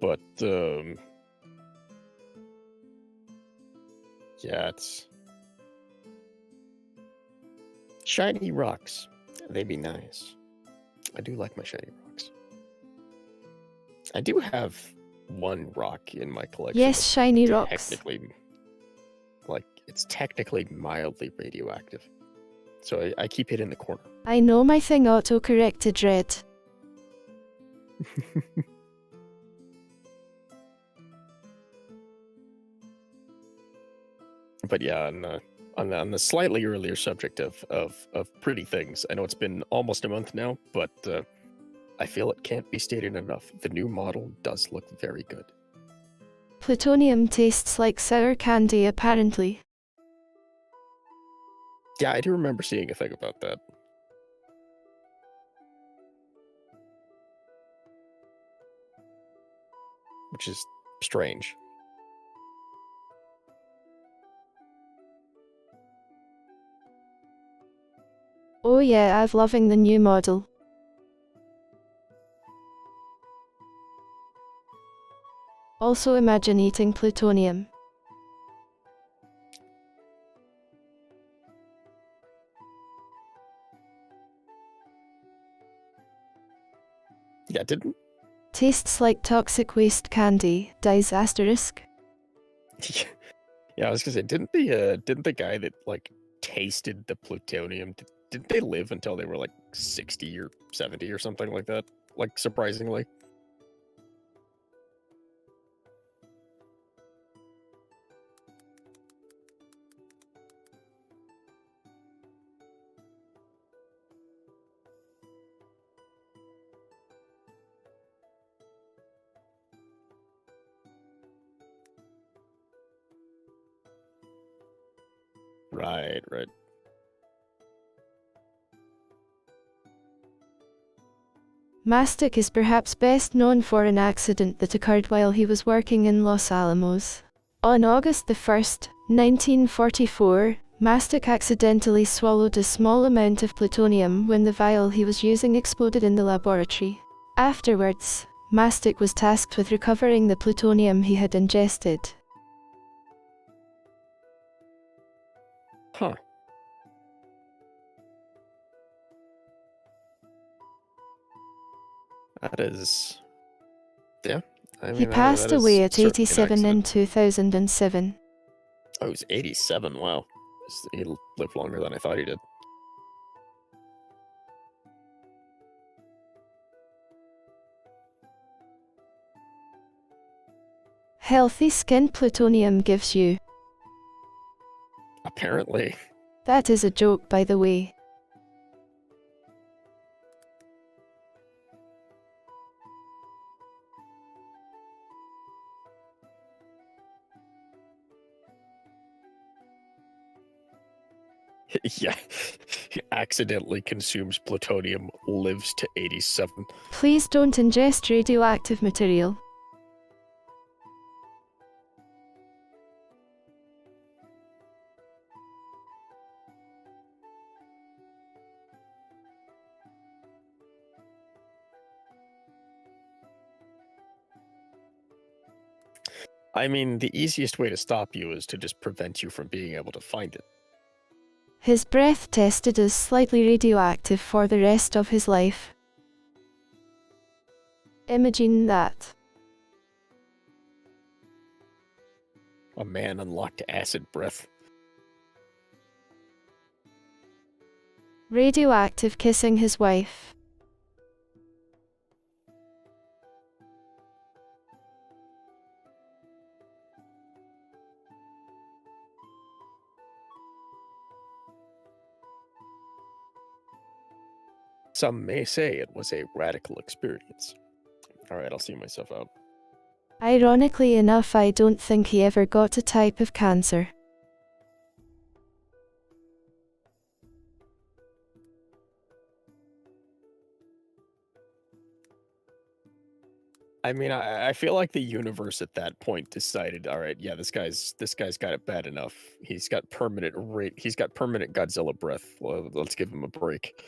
Speaker 2: But yeah, it's shiny rocks. They be nice. I do like my shiny rocks. I do have one rock in my collection.
Speaker 1: Yes,
Speaker 2: that's
Speaker 1: shiny rocks.
Speaker 2: technically, like, it's technically mildly radioactive. So I keep it in the corner.
Speaker 1: I know my thing auto-corrected red.
Speaker 2: But yeah, on the slightly earlier subject of pretty things, I know it's been almost a month now, but I feel it can't be stated enough. The new model does look very good.
Speaker 1: Plutonium tastes like sour candy apparently.
Speaker 2: Yeah, I do remember seeing a thing about that. Which is strange.
Speaker 1: Oh yeah, I'm loving the new model. Also imagine eating plutonium.
Speaker 2: Yeah, didn't
Speaker 1: Tastes like toxic waste candy, dies asterisk.
Speaker 2: yeah, I was gonna say, didn't the guy that like tasted the plutonium, didn't they live until they were like 60 or 70 or something like that? Like, surprisingly. Right, right.
Speaker 1: Mastic is perhaps best known for an accident that occurred while he was working in Los Alamos. On August the 1st, 1944, Mastic accidentally swallowed a small amount of plutonium when the vial he was using exploded in the laboratory. Afterwards, Mastic was tasked with recovering the plutonium he had ingested.
Speaker 2: Huh. That is, yeah. I
Speaker 1: He
Speaker 2: mean,
Speaker 1: passed
Speaker 2: that is
Speaker 1: away at
Speaker 2: certainly an
Speaker 1: 87 in
Speaker 2: accident.
Speaker 1: 2007.
Speaker 2: Oh, he was 87. Wow. He lived longer than I thought he did.
Speaker 1: Healthy skin plutonium gives you.
Speaker 2: Apparently.
Speaker 1: That is a joke, by the way.
Speaker 2: Yeah. He accidentally consumes plutonium, lives to 87.
Speaker 1: Please don't ingest radioactive material.
Speaker 2: I mean, the easiest way to stop you is to just prevent you from being able to find it.
Speaker 1: His breath tested as slightly radioactive for the rest of his life. Imagine that.
Speaker 2: A man unlocked acid breath.
Speaker 1: Radioactive kissing his wife.
Speaker 2: Some may say it was a radical experience. Alright, I'll see myself out.
Speaker 1: Ironically enough, I don't think he ever got a type of cancer.
Speaker 2: I mean, I feel like the universe at that point decided, all right, yeah, this guy's got it bad enough. He's got permanent Godzilla breath. Well, let's give him a break.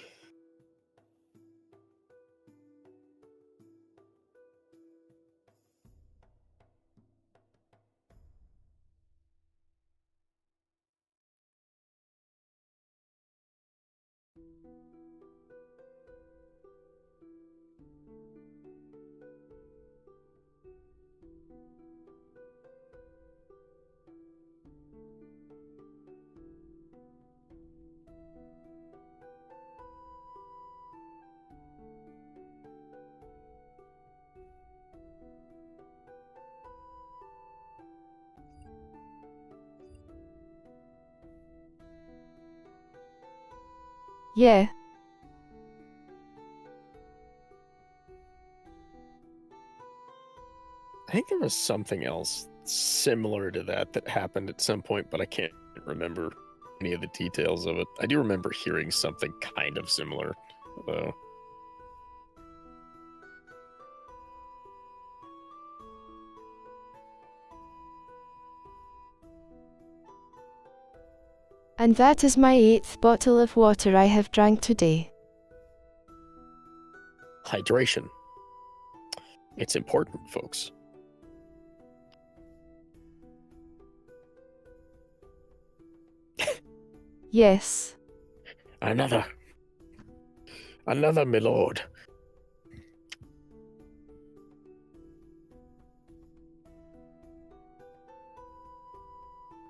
Speaker 1: Yeah.
Speaker 2: I think there was something else similar to that happened at some point, but I can't remember any of the details of it. I do remember hearing something kind of similar, though.
Speaker 1: And that is my 8th bottle of water I have drank today.
Speaker 2: Hydration. It's important, folks.
Speaker 1: Yes.
Speaker 2: Another, my lord.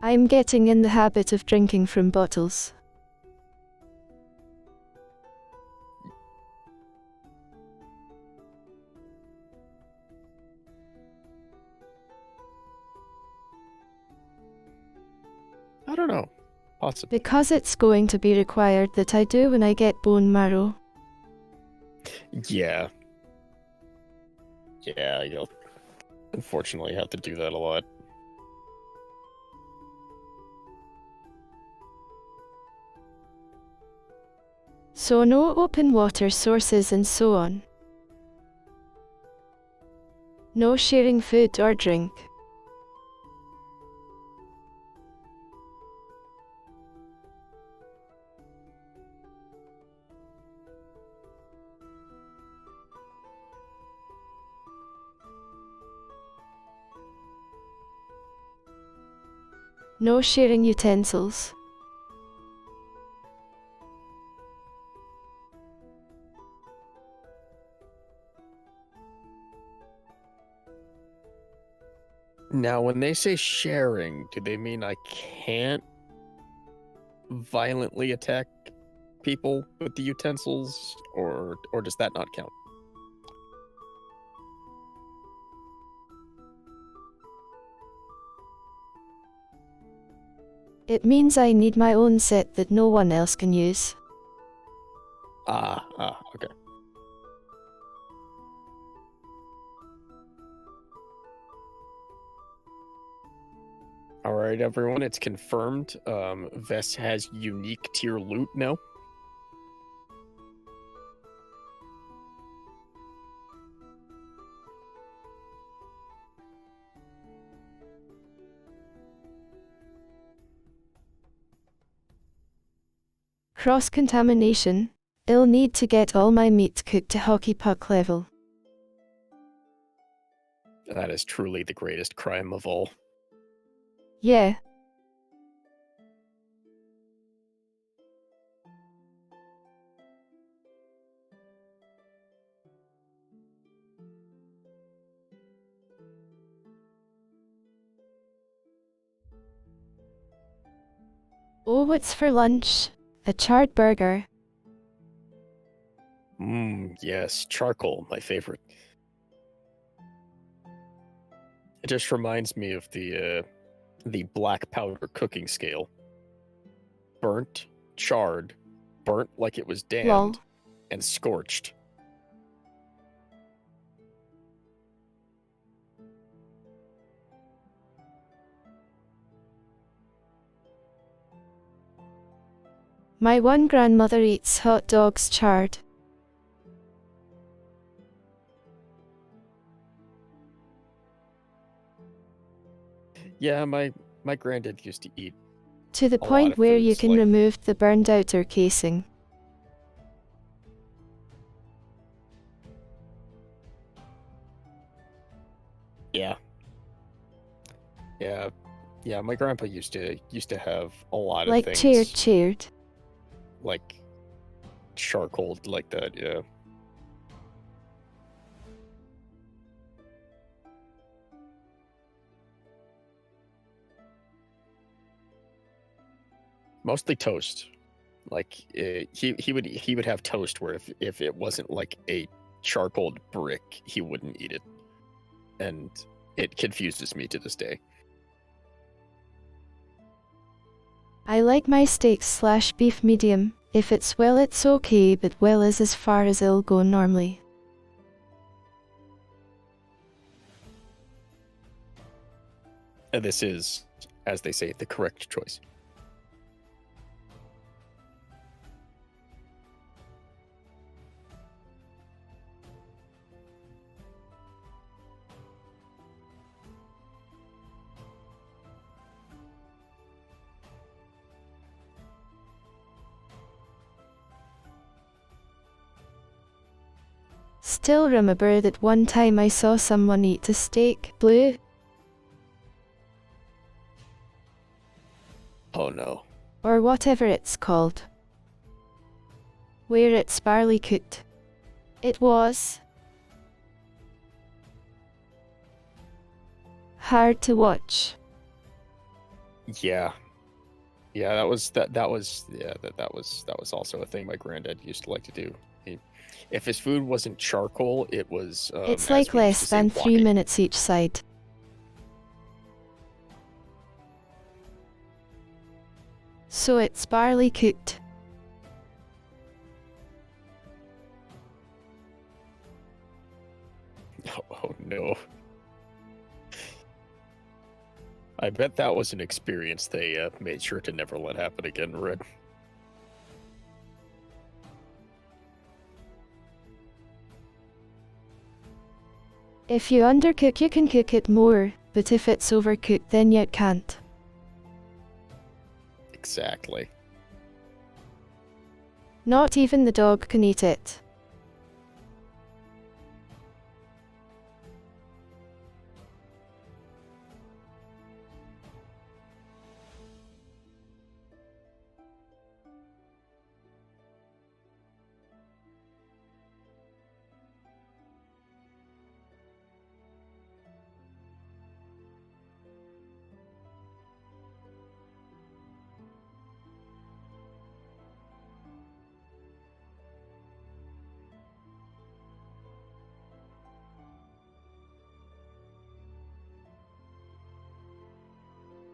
Speaker 1: I'm getting in the habit of drinking from bottles.
Speaker 2: I don't know. Possibly.
Speaker 1: Because it's going to be required that I do when I get bone marrow.
Speaker 2: Yeah. Yeah, you'll unfortunately have to do that a lot.
Speaker 1: So no open water sources and so on. No sharing food or drink. No sharing utensils.
Speaker 2: Now, when they say sharing, do they mean I can't violently attack people with the utensils, or does that not count?
Speaker 1: It means I need my own set that no one else can use.
Speaker 2: Okay. All right, everyone, it's confirmed. Vest has unique tier loot now.
Speaker 1: Cross-contamination. I'll need to get all my meat cooked to hockey puck level.
Speaker 2: That is truly the greatest crime of all.
Speaker 1: Yeah. Oh, what's for lunch? A charred burger.
Speaker 2: Yes, charcoal, my favorite. It just reminds me of the black powder cooking scale. Burnt, charred, burnt like it was damned,
Speaker 1: Lol.
Speaker 2: and scorched.
Speaker 1: My one grandmother eats hot dogs charred.
Speaker 2: Yeah, my granddad used to eat.
Speaker 1: To the
Speaker 2: A lot
Speaker 1: point
Speaker 2: of
Speaker 1: where you
Speaker 2: foods,
Speaker 1: can
Speaker 2: like-
Speaker 1: remove the burned outer casing.
Speaker 2: Yeah. Yeah, my grandpa used to have a lot of
Speaker 1: Like
Speaker 2: things
Speaker 1: cheered.
Speaker 2: like charcoal like that, yeah. Mostly toast. Like he would have toast where if it wasn't like a charcoaled brick, he wouldn't eat it. And it confuses me to this day.
Speaker 1: I like my steaks / beef medium. If it's well, it's okay, but well is as far as I'll go normally.
Speaker 2: And this is, as they say, the correct choice.
Speaker 1: Still remember that one time I saw someone eat a steak blue.
Speaker 2: Oh no.
Speaker 1: Or whatever it's called. Where it's barley cooked. It was hard to watch.
Speaker 2: Yeah. Yeah, that was also a thing my granddad used to like to do. If his food wasn't charcoal, it was
Speaker 1: It's
Speaker 2: as
Speaker 1: like
Speaker 2: we used to
Speaker 1: less
Speaker 2: say,
Speaker 1: than 3
Speaker 2: wonky.
Speaker 1: minutes each side. So it's barley cooked.
Speaker 2: Oh no. I bet that was an experience they made sure to never let happen again, Red.
Speaker 1: If you undercook, you can cook it more, but if it's overcooked, then you can't.
Speaker 2: Exactly.
Speaker 1: Not even the dog can eat it.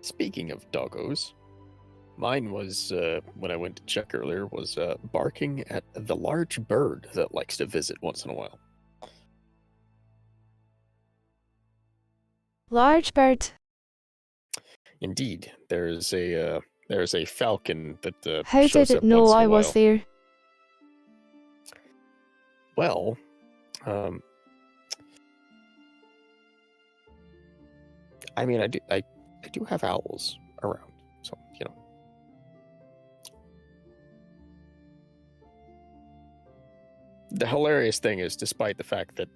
Speaker 2: Speaking of doggos, mine was, when I went to check earlier, was barking at the large bird that likes to visit once in a while.
Speaker 1: Large bird.
Speaker 2: Indeed, there's a falcon that
Speaker 1: How did
Speaker 2: shows
Speaker 1: it
Speaker 2: up
Speaker 1: know
Speaker 2: once in
Speaker 1: I
Speaker 2: a
Speaker 1: was
Speaker 2: while.
Speaker 1: there?
Speaker 2: Well, I mean, I do have owls around, so you know. The hilarious thing is, despite the fact that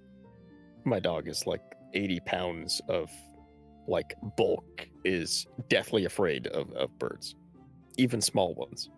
Speaker 2: my dog is like 80 pounds of like bulk, is deathly afraid of birds, even small ones.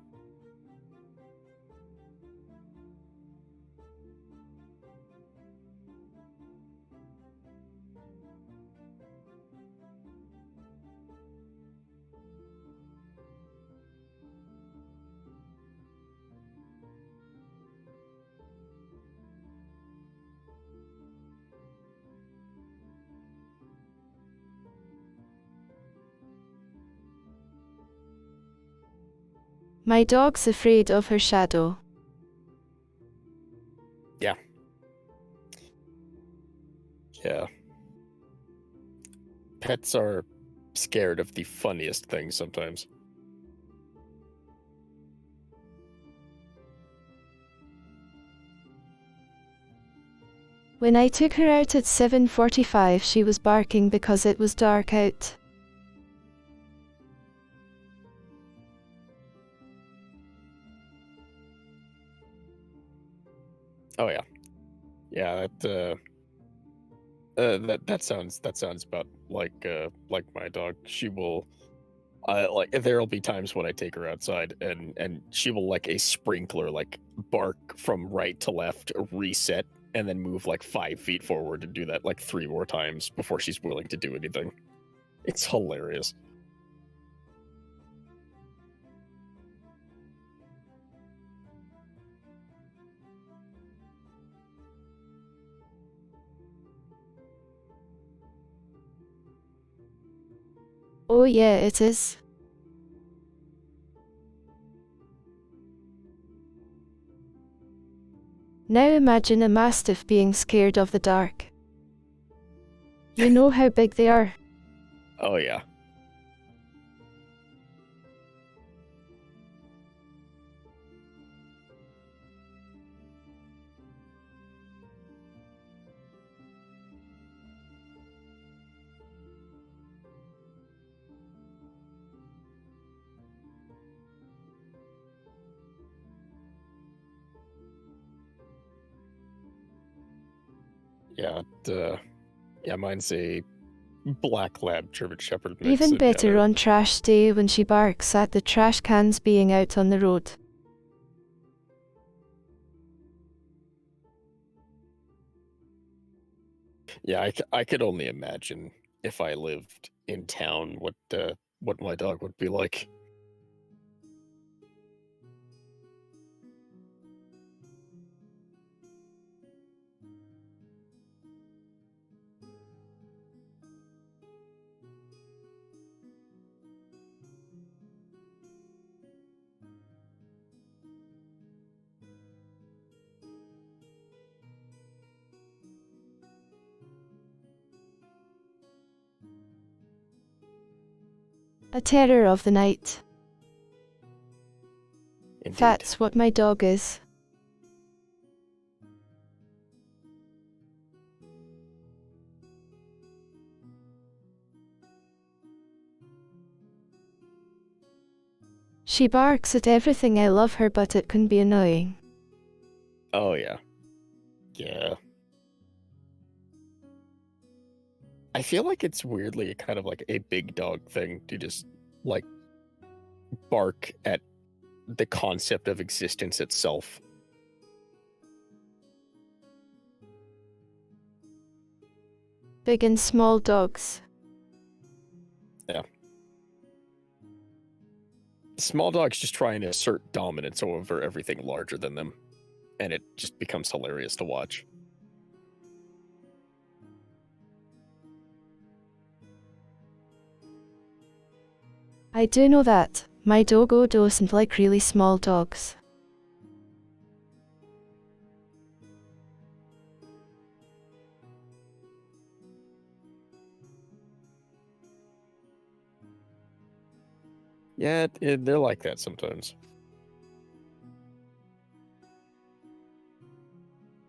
Speaker 1: My dog's afraid of her shadow.
Speaker 2: Yeah. Pets are scared of the funniest things sometimes.
Speaker 1: When I took her out at 7:45, she was barking because it was dark out.
Speaker 2: Oh yeah. Yeah, that sounds about like my dog. She will like there'll be times when I take her outside and she will like a sprinkler like bark from right to left, reset, and then move like 5 feet forward and do that like 3 more times before she's willing to do anything. It's hilarious.
Speaker 1: Oh yeah, it is. Now imagine a mastiff being scared of the dark. You know how big they are.
Speaker 2: Oh yeah. Yeah, yeah, mine's a black lab German Shepherd mix.
Speaker 1: Even
Speaker 2: And yeah,
Speaker 1: better on trash day when she barks at the trash cans being out on the road.
Speaker 2: yeah, I could only imagine if I lived in town what my dog would be like.
Speaker 1: A terror of the night.
Speaker 2: Indeed.
Speaker 1: That's what my dog is. She barks at everything. I love her, but it can be annoying.
Speaker 2: Oh yeah. Yeah. I feel like it's weirdly kind of like a big dog thing to just like bark at the concept of existence itself.
Speaker 1: Big and small dogs.
Speaker 2: Yeah. Small dogs just try and assert dominance over everything larger than them, and it just becomes hilarious to watch.
Speaker 1: I do know that. My doggo doesn't like really small dogs.
Speaker 2: Yeah, they're like that sometimes.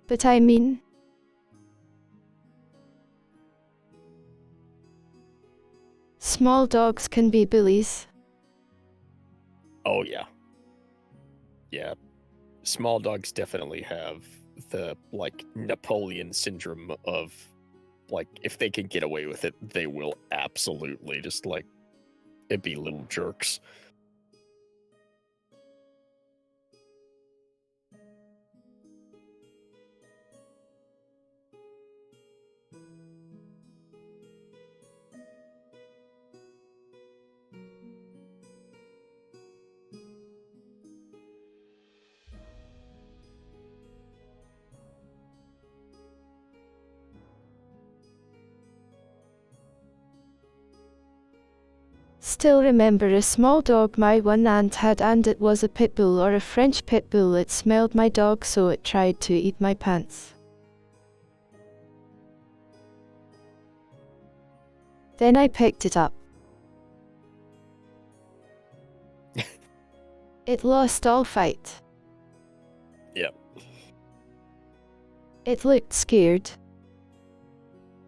Speaker 1: But I mean, small dogs can be bullies.
Speaker 2: Oh yeah. Yeah. Small dogs definitely have the like Napoleon syndrome of like if they can get away with it, they will absolutely just like it be little jerks.
Speaker 1: Still remember a small dog my one aunt had, and it was a pit bull or a French pit bull. It smelled my dog, so it tried to eat my pants. Then I picked it up. It lost all fight.
Speaker 2: Yep.
Speaker 1: It looked scared.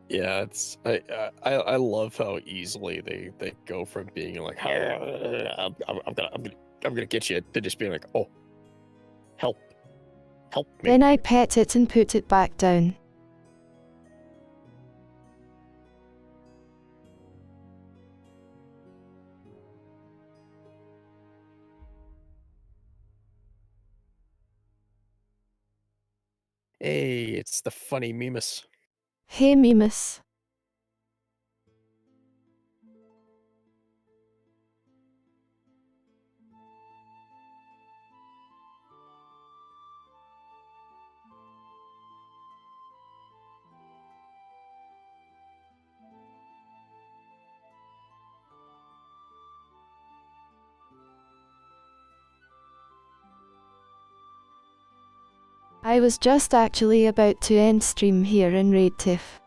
Speaker 2: Yeah, it's I love how easily they go from being like I'm gonna get you to just being like, oh, help me.
Speaker 1: Then I pet it and put it back down.
Speaker 2: Hey, it's the funny Mimus.
Speaker 1: Hey Mimus. I was just actually about to end stream here in Raid Tiff.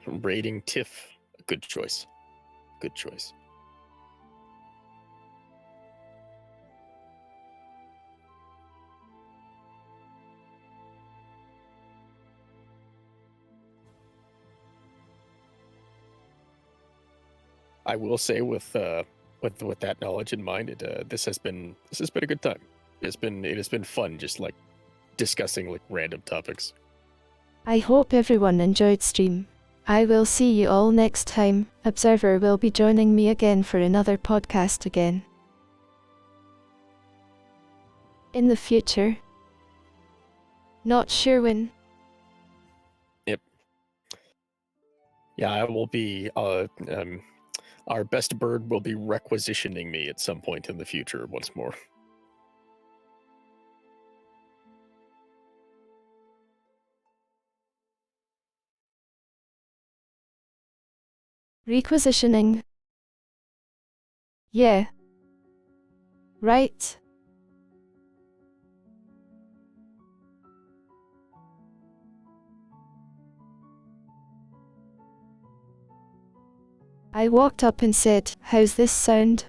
Speaker 2: Raiding Tiff, good choice. Good choice. I will say with that knowledge in mind, this has been a good time. It has been fun just like discussing like random topics.
Speaker 1: I hope everyone enjoyed stream. I will see you all next time. Observer will be joining me again for another podcast again. In the future. Not sure when.
Speaker 2: Yep. Yeah, I will be our best bird will be requisitioning me at some point in the future once more.
Speaker 1: Requisitioning. Yeah. Right. I walked up and said, "How's this sound?"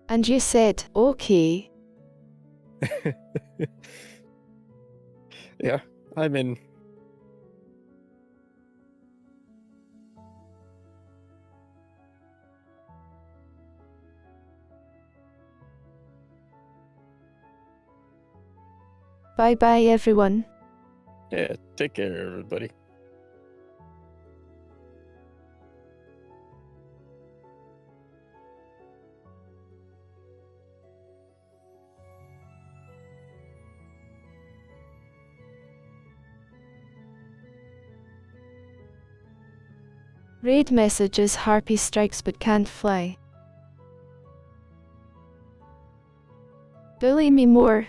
Speaker 1: And you said, "Okay."
Speaker 2: Yeah, I'm in.
Speaker 1: Bye bye everyone.
Speaker 2: Yeah, take care, everybody.
Speaker 1: Raid messages: Harpy strikes but can't fly. Bully me more.